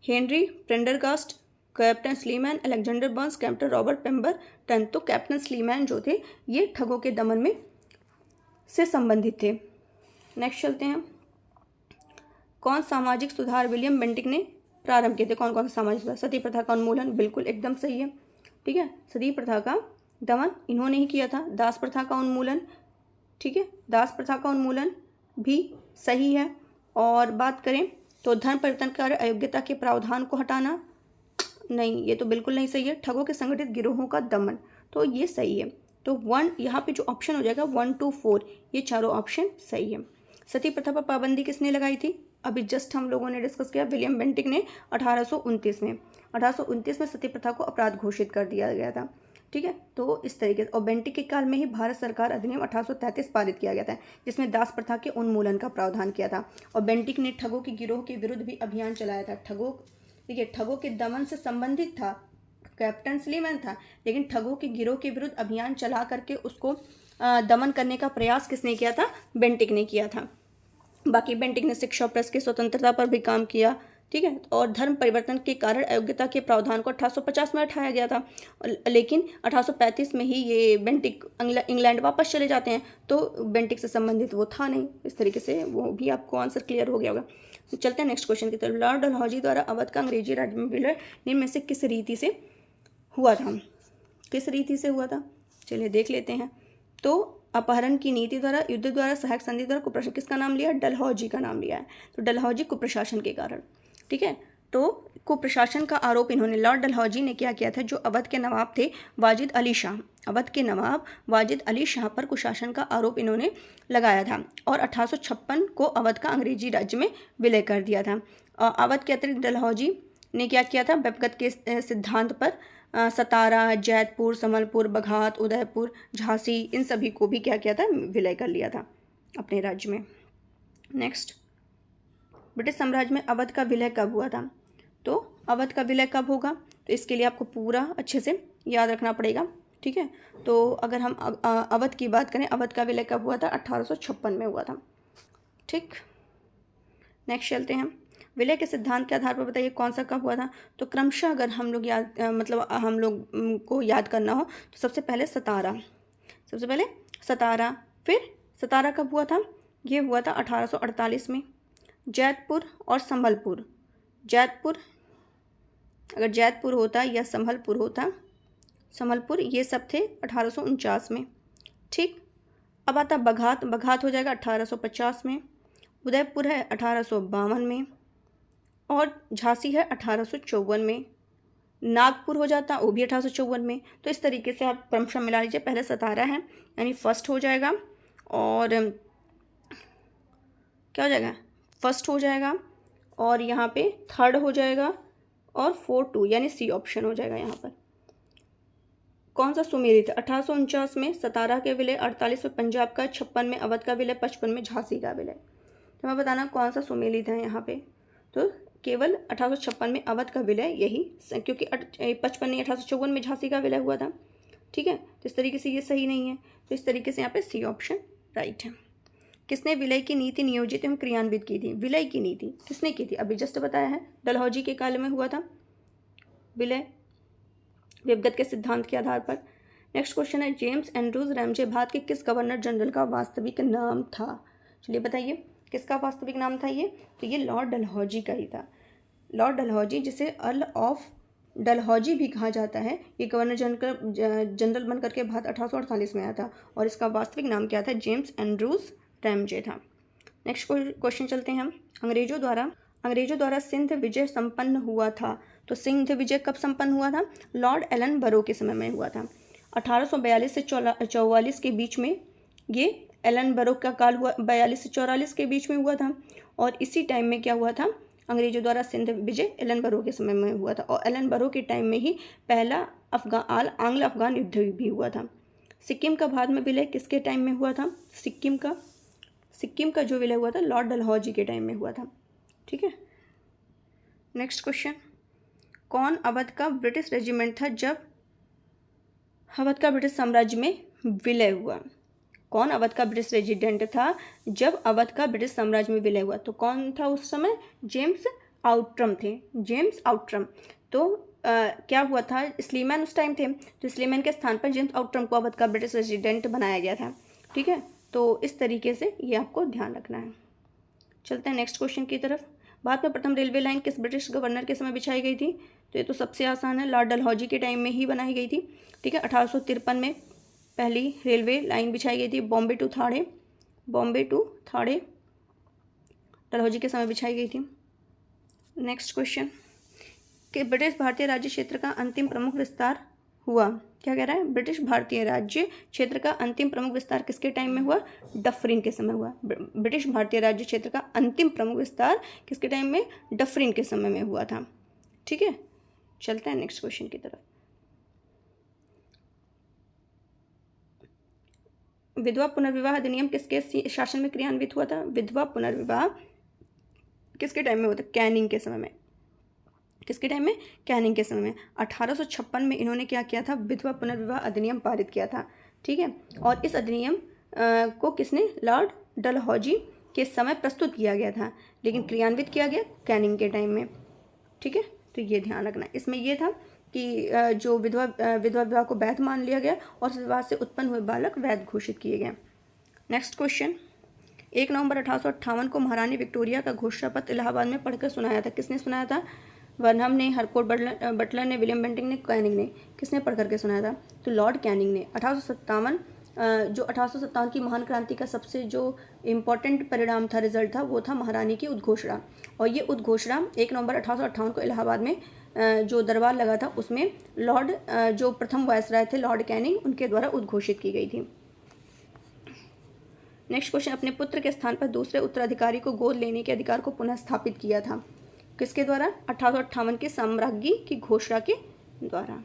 Henry Prendergast, captain Sleeman, Alexander Burns, captain Robert Pemberton. तो कैप्टन स्लीमैन जो थे ये ठगों के दमन में से संबंधित थे। नेक्स्ट चलते हैं, कौन सामाजिक सुधार विलियम बेंटिक ने प्रारंभ किए थे? कौन कौन सा सामाजिक सुधार? सती प्रथा का उन्मूलन, बिल्कुल एकदम सही है, ठीक है, सती प्रथा का दमन इन्होंने ही किया था। दास प्रथा का उन्मूलन, ठीक है, दास प्रथा का उन्मूलन भी सही है। और बात करें तो धर्म परिवर्तन कर अयोग्यता के प्रावधान को हटाना, नहीं, ये तो बिल्कुल नहीं सही है। ठगों के संगठित गिरोहों का दमन, तो ये सही है। तो 1 यहाँ पे जो ऑप्शन हो जाएगा 1, 2, 4, ये चारों ऑप्शन सही है। सती प्रथा पर पाबंदी किसने लगाई थी? अभी जस्ट हम लोगों ने डिस्कस किया, विलियम बेंटिक ने 1829 में सती प्रथा को अपराध घोषित कर दिया गया था, ठीक है। तो इस तरीके से, और बेंटिक के काल में ही भारत सरकार अधिनियम 1833 पारित किया गया था, जिसमें दास प्रथा के उन्मूलन का प्रावधान किया था। और बेंटिक ने ठगों के गिरोह के विरुद्ध भी अभियान चलाया था। देखिए, ठगों के दमन से संबंधित था, कैप्टन स्लीमैन था, लेकिन ठगों के गिरोह के विरुद्ध अभियान चला करके उसको दमन करने का प्रयास किसने किया था? बेंटिक ने किया था। बाकी बेंटिक ने शिक्षा प्रेस की स्वतंत्रता पर भी काम किया, ठीक है। और धर्म परिवर्तन के कारण अयोग्यता के प्रावधान को 1850 में हटाया गया था, लेकिन 1835 में ही ये बेंटिक इंग्लैंड वापस चले जाते हैं, तो बेंटिक से संबंधित वो था नहीं। इस तरीके से वो भी आपको आंसर क्लियर हो गया होगा। चलते हैं नेक्स्ट क्वेश्चन की तरफ। लॉर्ड डलहौजी द्वारा अवध का अंग्रेजी राज्य में विलय निम्न में से किस रीति से हुआ था? किस रीति से हुआ था? चलिए देख लेते हैं। तो अपहरण की नीति द्वारा, युद्ध द्वारा, सहायक संधि द्वारा, कुप्रशासन, किसका नाम लिया? डलहौजी का नाम लिया है। तो डलहौजी कुप्रशासन के कारण, ठीक है। तो कुप्रशासन का आरोप इन्होंने, लॉर्ड डलहौजी ने क्या किया था? जो अवध के नवाब थे वाजिद अली शाह, अवध के नवाब वाजिद अली शाह पर कुशासन का आरोप इन्होंने लगाया था। और 1856 को अवध का अंग्रेजी राज्य में विलय कर दिया था। अवध के अतिरिक्त डलहौजी ने क्या किया था? व्यक्तिगत के सिद्धांत पर सतारा, जैतपुर, संबलपुर, बघात, उदयपुर, झांसी, इन सभी को भी क्या किया था? विलय कर लिया था अपने राज्य में। नेक्स्ट, ब्रिटिश साम्राज्य में अवध का विलय कब हुआ था? तो अवध का विलय कब होगा, तो इसके लिए आपको पूरा अच्छे से याद रखना पड़ेगा। ठीक है, तो अगर हम अवध की बात करें, अवध का विलय कब हुआ था, 1856 में हुआ था। ठीक, नेक्स्ट चलते हैं। विलय के सिद्धांत के आधार पर बताइए कौन सा कब हुआ था। तो क्रमशः अगर हम लोग हम लोग को याद करना हो तो सबसे पहले सतारा, फिर सतारा कब हुआ था, ये हुआ था 1848 में। जैतपुर और संभलपुर, अगर जैतपुर होता या संभलपुर ये सब थे 1849 में। ठीक, अब आता बघात हो जाएगा 1850 में। उदयपुर है 1852 में और झांसी है 1854 में। नागपुर हो जाता, वो भी 1854 में। तो इस तरीके से आप क्रमशः मिला लीजिए। पहले सतारा है यानी फर्स्ट हो जाएगा, और क्या हो जाएगा, फर्स्ट हो जाएगा, और यहाँ पे थर्ड हो जाएगा, और 4 2 यानी सी ऑप्शन हो जाएगा। यहाँ पर कौन सा सुमेलित है, 1849 में सतारा के विलय, 48 में पंजाब का, 56 में अवध का विलय, 55 में झांसी का विलय। तो मैं बताना कौन सा सुमेलित है यहाँ पे। तो केवल 1856 में अवध का विलय, यही, क्योंकि 55 नहीं 1854 में झांसी का विलय हुआ था। ठीक है, तो इस तरीके से ये सही नहीं है, तो इस तरीके से यहाँ पे सी ऑप्शन राइट है। किसने विलय की नीति नियोजित एवं क्रियान्वित की थी। विलय की नीति किसने की थी, अभी जस्ट बताया है, डलहौजी के काल में हुआ था विलय, विभगत के सिद्धांत के आधार पर। नेक्स्ट क्वेश्चन है, जेम्स एंड्रूज रैमजे भारत के किस गवर्नर जनरल का वास्तविक नाम था। चलिए बताइए किसका वास्तविक नाम था ये, तो ये लॉर्ड डलहौजी का ही था। लॉर्ड डलहौजी, जिसे अर्ल ऑफ डलहौजी भी कहा जाता है, ये गवर्नर जनरल बन करके भारत 1848 में आया था, और इसका वास्तविक नाम क्या था, जेम्स एंड्रूज रैमजे था। नेक्स्ट क्वेश्चन चलते हैं हम। अंग्रेजों द्वारा सिंध विजय संपन्न हुआ था। तो सिंध विजय कब संपन्न हुआ था, लॉर्ड एलन बरो के समय में हुआ था। 1842 से 44 के बीच में ये एलन बरो का काल हुआ, 42 से 44 के बीच में हुआ था। और इसी टाइम में क्या हुआ था, अंग्रेजों द्वारा सिंध विजय एलन बरो के समय में हुआ था, और एलन बरो के टाइम में ही पहला आंग्ल अफगान युद्ध भी हुआ था। सिक्किम का भारत में विलय किसके टाइम में हुआ था, सिक्किम का जो विलय हुआ था लॉर्ड डलहौजी के टाइम में हुआ था। ठीक है, नेक्स्ट क्वेश्चन, कौन अवध का ब्रिटिश रेजिमेंट था जब अवध का ब्रिटिश साम्राज्य में विलय हुआ। कौन अवध का ब्रिटिश रेजिडेंट था जब अवध का ब्रिटिश साम्राज्य में विलय हुआ, तो कौन था उस समय, जेम्स आउट्रम थे, जेम्स आउट्रम। तो क्या हुआ था, स्लीमैन उस टाइम थे, तो स्लीमैन के स्थान पर जेम्स आउट्रम को अवध का ब्रिटिश रेजिडेंट बनाया गया था। ठीक है, तो इस तरीके से ये आपको ध्यान रखना है। चलते हैं नेक्स्ट क्वेश्चन की तरफ। भारत में प्रथम रेलवे लाइन किस ब्रिटिश गवर्नर के समय बिछाई गई थी, तो ये तो सबसे आसान है, लॉर्ड डलहौजी के टाइम में ही बनाई गई थी। ठीक है, 1853 में पहली रेलवे लाइन बिछाई गई थी, बॉम्बे टू थाड़े डलहौजी के समय बिछाई गई थी। नेक्स्ट क्वेश्चन, कि ब्रिटिश भारतीय राज्य क्षेत्र का अंतिम प्रमुख विस्तार हुआ, क्या कह रहा है, ब्रिटिश भारतीय राज्य क्षेत्र का अंतिम प्रमुख विस्तार किसके टाइम में हुआ, डफरिन के समय हुआ। ब्रिटिश भारतीय राज्य क्षेत्र का अंतिम प्रमुख विस्तार किसके टाइम में, डफरिन के समय में हुआ था। ठीक है, चलते हैं नेक्स्ट क्वेश्चन की तरफ। विधवा पुनर्विवाह अधिनियम किसके शासन में क्रियान्वित हुआ था, विधवा पुनर्विवाह किसके टाइम में हुआ था, कैनिंग के समय में। किसके टाइम में, कैनिंग के समय में। 1856 में इन्होंने क्या किया था, विधवा पुनर्विवाह अधिनियम पारित किया था। ठीक है, और इस अधिनियम को किसने, लॉर्ड डलहौजी के समय प्रस्तुत किया गया था, लेकिन क्रियान्वित किया गया कैनिंग के टाइम में। ठीक है, तो ये ध्यान रखना। इसमें यह था कि जो विधवा विवाह को वैध मान लिया गया, और इस विवाह से उत्पन्न हुए बालक वैध घोषित किए गए। नेक्स्ट क्वेश्चन, 1 नवंबर 1858 को महारानी विक्टोरिया का घोषणा पत्र इलाहाबाद में पढ़कर सुनाया था। किसने सुनाया था, वर्नहम ने, हरकोर्ट बटलर ने, विलियम बेंटिंग ने, कैनिंग ने। किसने पढ़ करके सुनाया था, तो लॉर्ड कैनिंग ने। 1857 की महान क्रांति का सबसे जो इम्पोर्टेंट परिणाम था, रिजल्ट था, वो था महारानी की उद्घोषणा। और ये उद्घोषणा 1 नवंबर 1858 को इलाहाबाद में जो दरबार लगा था, उसमें लॉर्ड जो प्रथम वायसराय थे लॉर्ड कैनिंग, उनके द्वारा उद्घोषित की गई थी। नेक्स्ट क्वेश्चन, अपने पुत्र के स्थान पर दूसरे उत्तराधिकारी को गोद लेने के अधिकार को पुनः स्थापित किया था। किसके द्वारा, 1858 के साम्राज्ञी की घोषणा के द्वारा।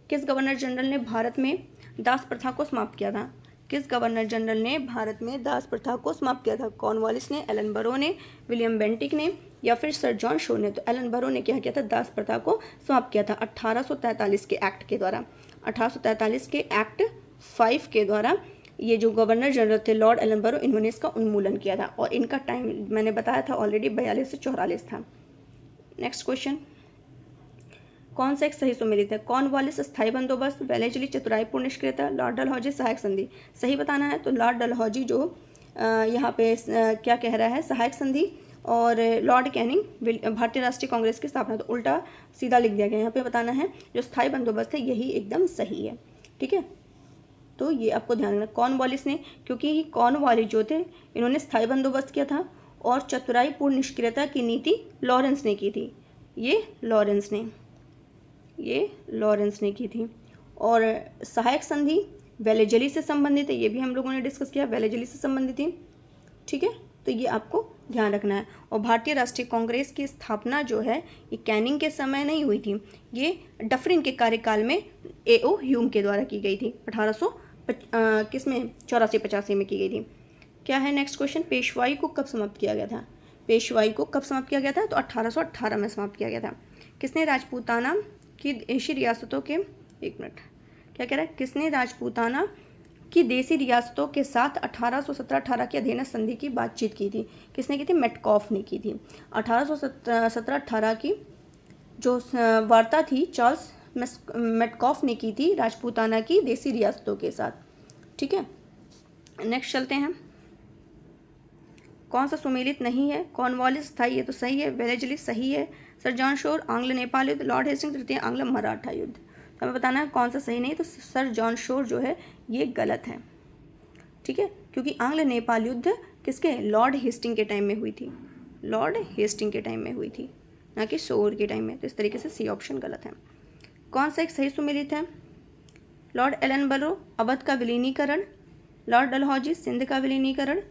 किस गवर्नर जनरल ने भारत में दास प्रथा को समाप्त किया था, किस गवर्नर जनरल ने भारत में दास प्रथा को समाप्त किया था, कॉर्नवालिस ने, एलन बरो ने, विलियम बेंटिक ने, या फिर सर जॉन शो ने? तो एलन बरो ने क्या किया था, दास प्रथा को समाप्त किया था 1843 के एक्ट के द्वारा। 1843 के एक्ट 5 के द्वारा ये जो गवर्नर जनरल थे लॉर्ड एलन बरो, इन्होंने इसका उन्मूलन किया था और इनका टाइम मैंने बताया था ऑलरेडी 42 से 44 था। नेक्स्ट क्वेश्चन, कौन सा एक सही सुमेलित है? कॉर्नवालिस स्थायी बंदोबस्त, वेलेजली चतुराईपूर्ण निष्क्रियता, लॉर्ड डलहौजी सहायक संधि। सही बताना है तो लॉर्ड डलहौजी जो यहाँ पे क्या कह रहा है, सहायक संधि, और लॉर्ड कैनिंग भारतीय राष्ट्रीय कांग्रेस की स्थापना। तो उल्टा सीधा लिख दिया गया, यहाँ पे बताना है जो स्थायी बंदोबस्त है यही एकदम सही है। ठीक है, तो ये आपको ध्यान रखना। कॉर्नवालिस ने, क्योंकि कॉर्नवालिस जो थे इन्होंने स्थायी बंदोबस्त किया था और चतुराईपूर्ण निष्क्रियता की नीति लॉरेंस ने की थी। ये लॉरेंस ने की थी। और सहायक संधि वेलेजली से संबंधित है, ये भी हम लोगों ने डिस्कस किया, वेलेजली से संबंधित थी। ठीक है, तो ये आपको ध्यान रखना है। और भारतीय राष्ट्रीय कांग्रेस की स्थापना जो है ये कैनिंग के समय नहीं हुई थी, ये डफरिन के कार्यकाल में A.O. ह्यूम के द्वारा की गई थी। 84 में की गई थी। क्या है नेक्स्ट क्वेश्चन, पेशवाई को कब समाप्त किया गया था? पेशवाई को कब समाप्त किया गया था? तो 1818 में समाप्त किया गया था। किसने राजपूताना की देशी रियासतों के, एक मिनट, क्या कह रहा है, किसने राजपूताना की देसी रियासतों के साथ 1817-18 की अधीनस्थ संधि की बातचीत की थी? किसने की थी? मेटकॉफ ने की थी। 1817-18 की जो वार्ता थी चार्ल्स मेटकॉफ ने की थी राजपूताना की देसी रियासतों के साथ। ठीक है, नेक्स्ट चलते हैं। कौन सा सुमेलित नहीं है? कॉर्नवालिस स्थायी है तो सही है, वेलेजली सही है, सर जॉन शोर आंग्ल नेपाल युद्ध, लॉर्ड हेस्टिंग्स तृतीय आंग्ल मराठा युद्ध। तो हमें बताना है कौन सा सही नहीं, तो सर जॉन शोर जो है ये गलत है। ठीक है, क्योंकि आंग्ल नेपाल युद्ध किसके, लॉर्ड हेस्टिंग के टाइम में हुई थी, लॉर्ड हेस्टिंग के टाइम में हुई थी, ना कि शोर के टाइम में। तो इस तरीके से सी ऑप्शन गलत है। कौन सा एक सही सुमेलित है? लॉर्ड एलन बरो अवध का विलीनीकरण, लॉर्ड डलहौजी सिंध का विलीनीकरण,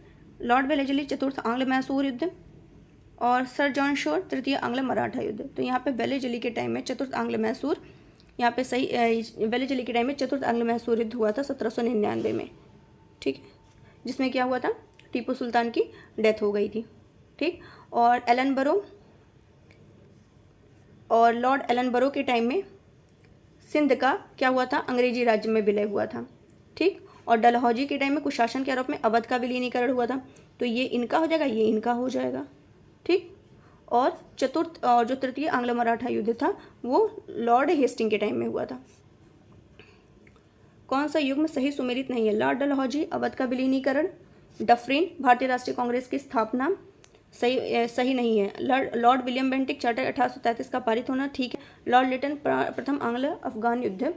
लॉर्ड वेलेजली चतुर्थ आंग्ल मैसूर युद्ध, और सर जॉन शोर तृतीय आंग्ल मराठा युद्ध। तो यहाँ पे वेलेजली के टाइम में चतुर्थ आंग्ल मैसूर, यहाँ पे सही, वेलेजली के टाइम में चतुर्थ आंग्ल मैसूर युद्ध हुआ था 1799 में। ठीक है, जिसमें क्या हुआ था, टीपू सुल्तान की डेथ हो गई थी। ठीक, और एलन बरो और लॉर्ड एलन बरो के टाइम में सिंध का क्या हुआ था, अंग्रेजी राज्य में विलय हुआ था। ठीक, और डलहौजी के टाइम में कुशासन के आरोप में अवध का विलीनीकरण हुआ था। तो ये इनका हो जाएगा, ये इनका हो जाएगा। ठीक, और चतुर्थ और जो तृतीय आंग्ल मराठा युद्ध था वो लॉर्ड हेस्टिंग के टाइम में हुआ था। कौन सा युग्म सही सुमेलित नहीं है? लॉर्ड डलहौजी अवध का विलीनीकरण, डफरिन भारतीय राष्ट्रीय कांग्रेस की स्थापना, सही नहीं है। लॉर्ड विलियम बेंटिक चार्टर 1833 का पारित होना, ठीक है। लॉर्ड लिटन प्रथम आंग्ल अफगान युद्ध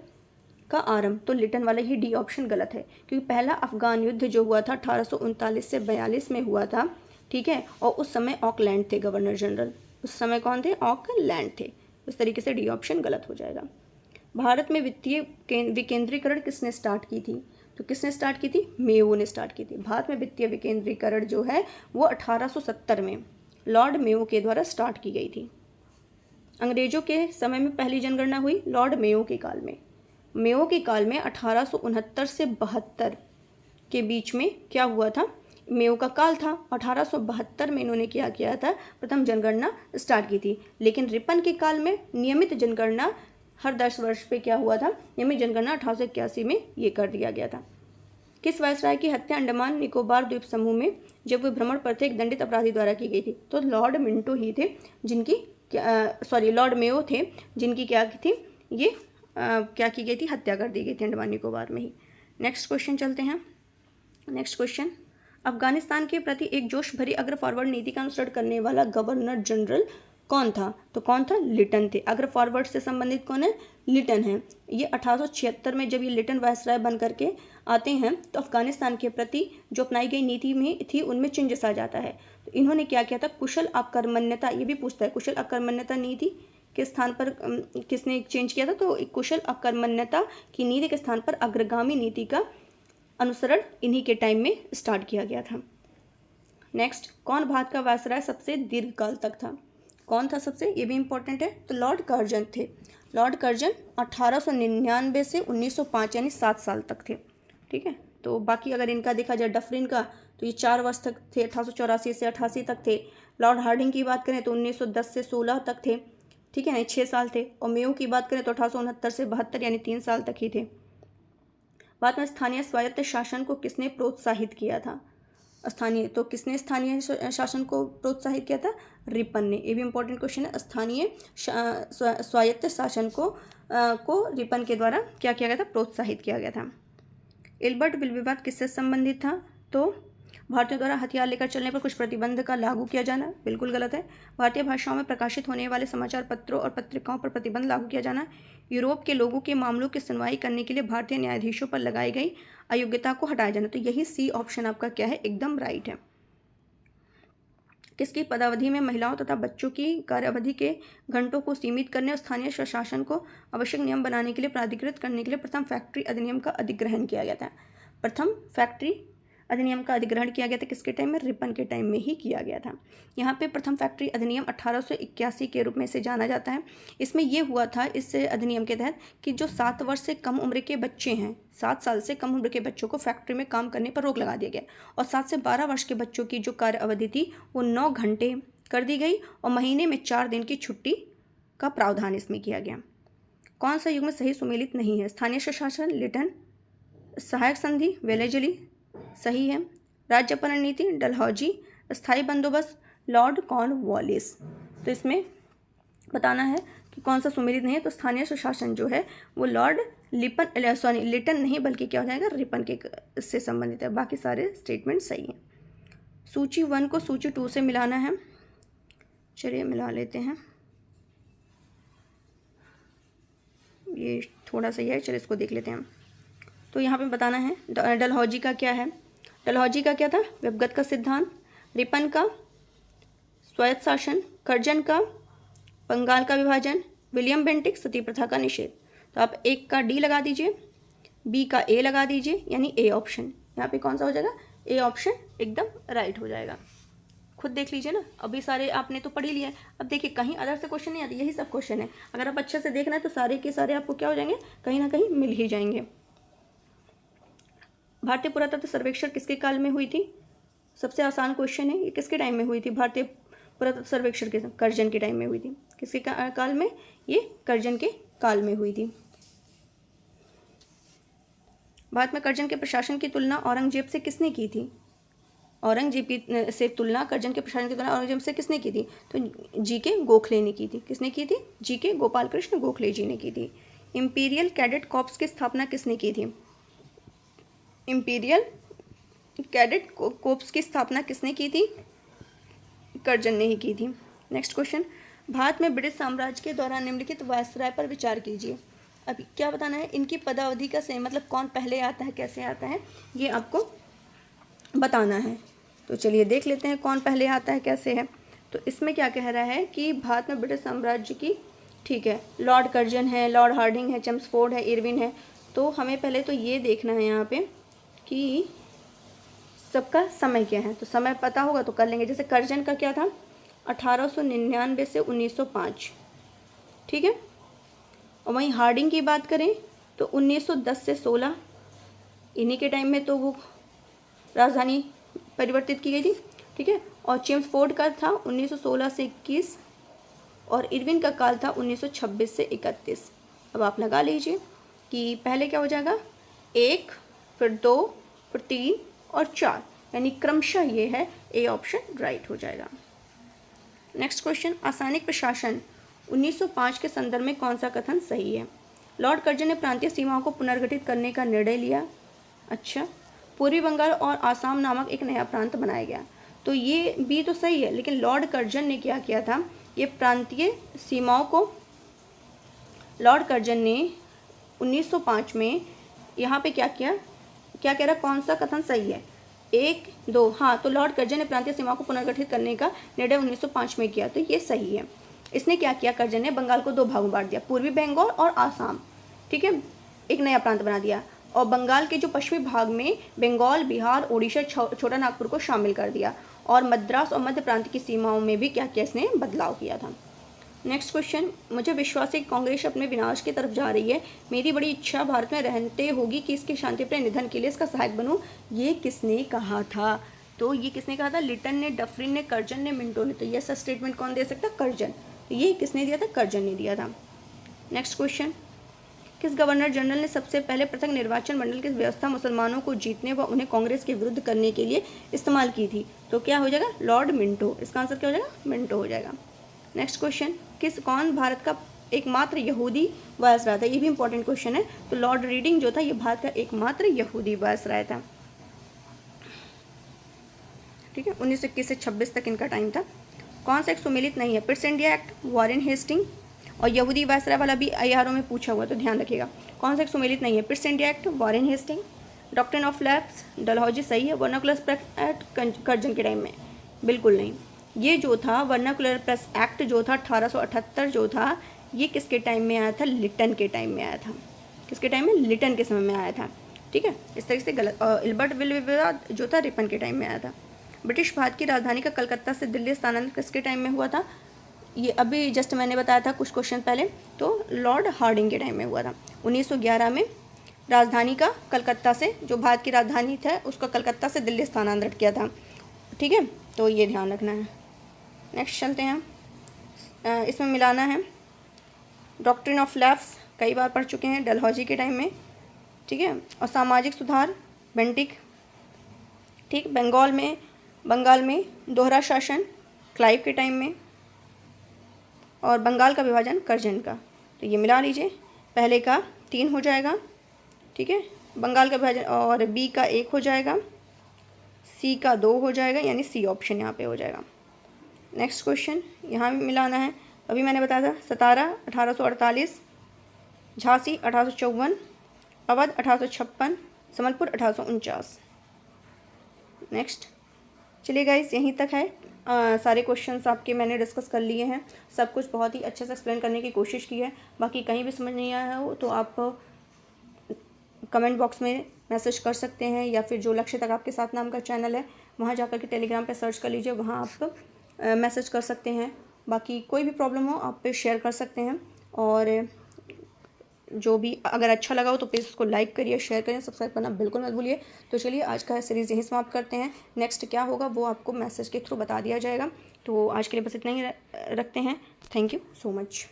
का आरंभ, तो लिटन वाला ही डी ऑप्शन गलत है, क्योंकि पहला अफगान युद्ध जो हुआ था 1839 से 42 में हुआ था। ठीक है, और उस समय ऑकलैंड थे गवर्नर जनरल, उस समय कौन थे, ऑकलैंड थे। इस तरीके से डी ऑप्शन गलत हो जाएगा। भारत में वित्तीय विकेंद्रीकरण किसने स्टार्ट की थी? तो किसने स्टार्ट की थी? मेयो ने स्टार्ट की थी। भारत में वित्तीय विकेंद्रीकरण जो है वो 1870 में लॉर्ड मेयो के द्वारा स्टार्ट की गई थी। अंग्रेजों के समय में पहली जनगणना हुई लॉर्ड मेयो के काल में। मेयो के काल में 1869 से 72 के बीच में क्या हुआ था, मेयो का काल था। 1872 में इन्होंने क्या किया था, प्रथम जनगणना स्टार्ट की थी। लेकिन रिपन के काल में नियमित जनगणना हर 10 वर्ष पे क्या हुआ था, नियमित जनगणना 1881 में ये कर दिया गया था। किस वायसराय की हत्या अंडमान निकोबार द्वीप समूह में जब वे भ्रमण पर थे एक दंडित अपराधी द्वारा की गई थी? तो लॉर्ड मिंटो ही थे जिनकी लॉर्ड मेयो थे जिनकी क्या की थी, ये क्या की गई थी, हत्या कर दी गई थी अंडमान निकोबार में ही। नेक्स्ट क्वेश्चन चलते हैं। नेक्स्ट क्वेश्चन, अफगानिस्तान के प्रति एक जोश भरी अग्र फॉरवर्ड नीति का अनुसरण करने वाला गवर्नर जनरल कौन था? तो कौन था? लिटन थे। अग्र फॉरवर्ड से संबंधित कौन है? लिटन है। ये 1876 में जब ये लिटन वायसराय बन करके आते हैं तो अफगानिस्तान के प्रति जो अपनाई गई नीति में थी उनमें चेंजेस आ जाता है। तो इन्होंने क्या किया था, कुशल अकर्मण्यता, ये भी पूछता है कुशल अकर्मण्यता नीति के स्थान पर किसने चेंज किया था? तो कुशल अकर्मण्यता की नीति के स्थान पर अग्रगामी नीति का अनुसरण इन्हीं के टाइम में स्टार्ट किया गया था। नेक्स्ट, कौन भारत का वायसराय सबसे दीर्घ काल तक था? कौन था सबसे, ये भी इंपॉर्टेंट है। तो लॉर्ड कर्जन थे। लॉर्ड कर्जन 1899 से 1905 यानी 7 साल तक थे। ठीक है, तो बाकी अगर इनका देखा जाए डफरिन का तो ये 4 वर्ष तक थे, 1884 से 88 तक थे। लॉर्ड हार्डिंग की बात करें तो 1910 से 16 तक थे, ठीक है, 6 साल थे। और मेयो की बात करें तो 1869 से 72 यानी 3 साल तक ही थे। बाद में स्थानीय स्वायत्त शासन को किसने प्रोत्साहित किया था? किसने स्थानीय शासन को प्रोत्साहित किया था? रिपन ने। ये भी इंपॉर्टेंट क्वेश्चन है। स्थानीय स्वायत्त शासन को रिपन के द्वारा क्या किया गया था? प्रोत्साहित किया गया था। एल्बर्ट विल विवाद किससे संबंधित था? तो भारतीयों द्वारा हथियार लेकर चलने पर कुछ प्रतिबंध का लागू किया जाना, बिल्कुल गलत है। भारतीय भाषाओं में प्रकाशित होने वाले समाचार पत्रों और पत्रिकाओं पर प्रतिबंध लागू किया जाना, यूरोप के लोगों के मामलों की सुनवाई करने के लिए भारतीय न्यायाधीशों पर लगाई गई अयोग्यता को हटाया जाना। तो यही सी ऑप्शन आपका क्या है? एकदम राइट है। किसकी पदावधि में महिलाओं तथा बच्चों की कार्यावधि के घंटों को सीमित करने और स्थानीय स्वशासन को आवश्यक नियम बनाने के लिए प्राधिकृत करने के लिए प्रथम फैक्ट्री अधिनियम का अधिग्रहण किया गया था? प्रथम फैक्ट्री अधिनियम का अधिग्रहण किया गया था किसके टाइम में? रिपन के टाइम में ही किया गया था। यहाँ पे प्रथम फैक्ट्री अधिनियम 1881 के रूप में इसे जाना जाता है। इसमें यह हुआ था इस अधिनियम के तहत कि जो 7 वर्ष से कम उम्र के बच्चे हैं, 7 साल से कम उम्र के बच्चों को फैक्ट्री में काम करने पर रोक लगा दिया गया और 7 से 12 वर्ष के बच्चों की जो कार्य अवधि थी वो 9 घंटे कर दी गई और महीने में 4 दिन की छुट्टी का प्रावधान इसमें किया गया। कौन सा युग्म सही सुमेलित नहीं है? स्थानीय स्वशासन लिटन, सहायक संधि वेलेजली सही है, राज्यपालन नीति डलहौजी, स्थायी बंदोबस्त लॉर्ड कॉर्नवालिस। तो इसमें बताना है कि कौन सा सुमेलित नहीं है। तो स्थानीय स्वशासन जो है वो लॉर्ड लिटन नहीं बल्कि क्या हो जाएगा? रिपन के से संबंधित है। बाकी सारे स्टेटमेंट सही हैं। सूची 1 को सूची 2 से मिलाना है। चलिए मिला लेते हैं। ये थोड़ा सा ही है, चलिए इसको देख लेते हैं। तो यहाँ पे बताना है डलहौजी का क्या है? डलहौजी का क्या था? व्यक्तिगत का सिद्धांत, रिपन का स्वायत्त शासन, कर्जन का बंगाल का विभाजन, विलियम बेंटिक सती प्रथा का निषेध। तो आप एक का डी लगा दीजिए, बी का ए लगा दीजिए, यानी ए ऑप्शन। यहाँ पे कौन सा हो जाएगा? ए ऑप्शन एकदम राइट हो जाएगा। खुद देख लीजिए ना, अभी सारे आपने तो पढ़ ही लिया है। अब देखिए कहीं अदर से क्वेश्चन नहीं आते, यही सब क्वेश्चन है। अगर आप अच्छे से देखना है तो सारे के सारे आपको क्या हो जाएंगे? कहीं ना कहीं मिल ही जाएंगे। भारतीय पुरातत्व सर्वेक्षण किसके काल में हुई थी? सबसे आसान क्वेश्चन है। ये किसके टाइम में हुई थी? भारतीय पुरातत्व सर्वेक्षण के कर्जन के टाइम में हुई थी। किसके काल में? ये कर्जन के काल में हुई थी। भारत में कर्जन के प्रशासन की तुलना औरंगजेब से किसने की थी? औरंगजेब की से तुलना कर्जन के प्रशासन की तुलना औरंगजेब से किसने की थी? तो जी के गोखले ने की थी। किसने की थी? जी के गोपाल कृष्ण गोखले जी ने की थी। इंपीरियल कैडेट कॉर्प्स की स्थापना किसने की थी? इंपीरियल कैडेट कोर्प्स की स्थापना किसने की थी? कर्जन ने ही की थी। नेक्स्ट क्वेश्चन, भारत में ब्रिटिश साम्राज्य के दौरान निम्नलिखित वायसराय पर विचार कीजिए। अभी क्या बताना है? इनकी पदावधि का से मतलब कौन पहले आता है, कैसे आता है, ये आपको बताना है। तो चलिए देख लेते हैं कौन पहले आता है, कैसे है। तो इसमें क्या कह रहा है कि भारत में ब्रिटिश साम्राज्य की, ठीक है, लॉर्ड कर्जन है, लॉर्ड हार्डिंग है, चेम्सफोर्ड है, इरविन है। तो हमें पहले तो ये देखना है यहाँ पे कि सबका समय क्या है। तो समय पता होगा तो कर लेंगे। जैसे कर्जन का क्या था? 1899 से 1905, ठीक है। और वहीं हार्डिंग की बात करें तो 1910 से 16, इन्हीं के टाइम में तो वो राजधानी परिवर्तित की गई थी, ठीक है। और चेम्सफोर्ड का था 1916 से 21 और इरविन का काल था 1926 से 31। अब आप लगा लीजिए कि पहले क्या हो जाएगा? 1, फिर 2, फिर 3 और 4, यानी क्रमशः ये है ए ऑप्शन राइट हो जाएगा। नेक्स्ट क्वेश्चन, आसानिक प्रशासन 1905 के संदर्भ में कौन सा कथन सही है? लॉर्ड कर्जन ने प्रांतीय सीमाओं को पुनर्गठित करने का निर्णय लिया। अच्छा, पूर्वी बंगाल और आसाम नामक एक नया प्रांत बनाया गया। तो ये भी तो सही है, लेकिन लॉर्ड कर्जन ने क्या किया था? ये प्रांतीय सीमाओं को लॉर्ड कर्जन ने 1905 में यहाँ पे क्या किया? क्या कह रहा? कौन सा कथन सही है? 1, 2, हाँ। तो लॉर्ड कर्जन ने प्रांतीय सीमाओं को पुनर्गठित करने का निर्णय 1905 में किया, तो ये सही है। इसने क्या किया? कर्जन ने बंगाल को 2 भागों में बांट दिया, पूर्वी बंगाल और आसाम, ठीक है, एक नया प्रांत बना दिया। और बंगाल के जो पश्चिमी भाग में बंगाल, बिहार, उड़ीसा, छोटा नागपुर को शामिल कर दिया। और मद्रास और मध्य प्रांत की सीमाओं में भी क्या किया? इसने बदलाव किया था। नेक्स्ट क्वेश्चन, मुझे विश्वास है कि कांग्रेस अपने विनाश की तरफ जा रही है। मेरी बड़ी इच्छा भारत में रहते होगी कि इसके शांतिप्रिय निधन के लिए इसका सहायक बनूं। ये किसने कहा था? तो ये किसने कहा था? लिटन ने, डफरिन ने, कर्जन ने, मिंटो ने। तो ये ऐसा स्टेटमेंट कौन दे सकता? कर्जन। तो ये किसने दिया था? कर्जन ने दिया था। नेक्स्ट क्वेश्चन, किस गवर्नर जनरल ने सबसे पहले पृथक निर्वाचन मंडल की व्यवस्था मुसलमानों को जीतने व उन्हें कांग्रेस के विरुद्ध करने के लिए इस्तेमाल की थी? तो क्या हो जाएगा? Lord Minto. इसका आंसर क्या हो जाएगा? मिंटो हो जाएगा। नेक्स्ट क्वेश्चन, कौन भारत का एकमात्र यहूदी वायसराय था? ये भी इंपॉर्टेंट क्वेश्चन है। तो लॉर्ड रीडिंग जो था ये भारत का एकमात्र यहूदी वायसराय था। ठीक है, 1921 से 26 तक इनका टाइम था। कौन सा एक सुमेलित नहीं है? Pitt's India Act, Warren Hasting, और यहूदी वायसराय वाला भी आईआरओ में पूछा हुआ, तो ध्यान रखिएगा। कौन सा एक सुमेलित नहीं है? Pitt's India Act, Warren Hasting, doctrine of lapse, Dalhousie सही है। वर्नाकुलर प्रेस एक्ट कर्जन के टाइम में? बिल्कुल नहीं। ये जो था वर्नाकुलर प्रेस एक्ट जो था 1878 जो था, ये किसके टाइम में आया था? लिटन के टाइम में आया था। किसके टाइम में? लिटन के समय में आया था। ठीक है, इस तरीके से गलत। इल्बर्ट विल विवाद जो था रिपन के टाइम में आया था। ब्रिटिश भारत की राजधानी का कलकत्ता से दिल्ली स्थानांतरण किसके टाइम में हुआ था? ये अभी जस्ट मैंने बताया था कुछ क्वेश्चन पहले, तो लॉर्ड हार्डिंग के टाइम में हुआ था। 1911 में राजधानी का कलकत्ता से, जो भारत की राजधानी था उसका कलकत्ता से दिल्ली स्थानांतरण किया था। ठीक है, तो ये ध्यान रखना है। नेक्स्ट चलते हैं, इसमें मिलाना है। डॉक्ट्रिन ऑफ लैप्स कई बार पढ़ चुके हैं, डलहौजी के टाइम में। ठीक है, और सामाजिक सुधार बेंटिक। ठीक, बंगाल में दोहरा शासन क्लाइव के टाइम में, और बंगाल का विभाजन कर्जन का। तो ये मिला लीजिए, पहले का 3 हो जाएगा। ठीक है, बंगाल का विभाजन, और बी का 1 हो जाएगा, सी का 2 हो जाएगा, यानी सी ऑप्शन यहाँ पे हो जाएगा। नेक्स्ट क्वेश्चन यहाँ भी मिलाना है। अभी मैंने बताया था सतारा 1848, झांसी 1854, अवध 1856, संबलपुर 1849। नेक्स्ट, चलिए गाइस यहीं तक है। सारे क्वेश्चंस आपके मैंने डिस्कस कर लिए हैं। सब कुछ बहुत ही अच्छे से एक्सप्लेन करने की कोशिश की है। बाकी कहीं भी समझ नहीं आया हो तो आप कमेंट बॉक्स में मैसेज कर सकते हैं, या फिर जो लक्ष्य तक आपके साथ नाम का चैनल है वहाँ जाकर के टेलीग्राम पे सर्च कर लीजिए, वहाँ आप मैसेज कर सकते हैं। बाकी कोई भी प्रॉब्लम हो आप पे शेयर कर सकते हैं, और जो भी अगर अच्छा लगा हो तो प्लीज़ उसको लाइक करिए, शेयर करिए, सब्सक्राइब करना बिल्कुल मत भूलिए। तो चलिए आज का सीरीज़ यहीं समाप्त करते हैं। नेक्स्ट क्या होगा वो आपको मैसेज के थ्रू बता दिया जाएगा। तो आज के लिए बस इतना ही रखते हैं। Thank you so much.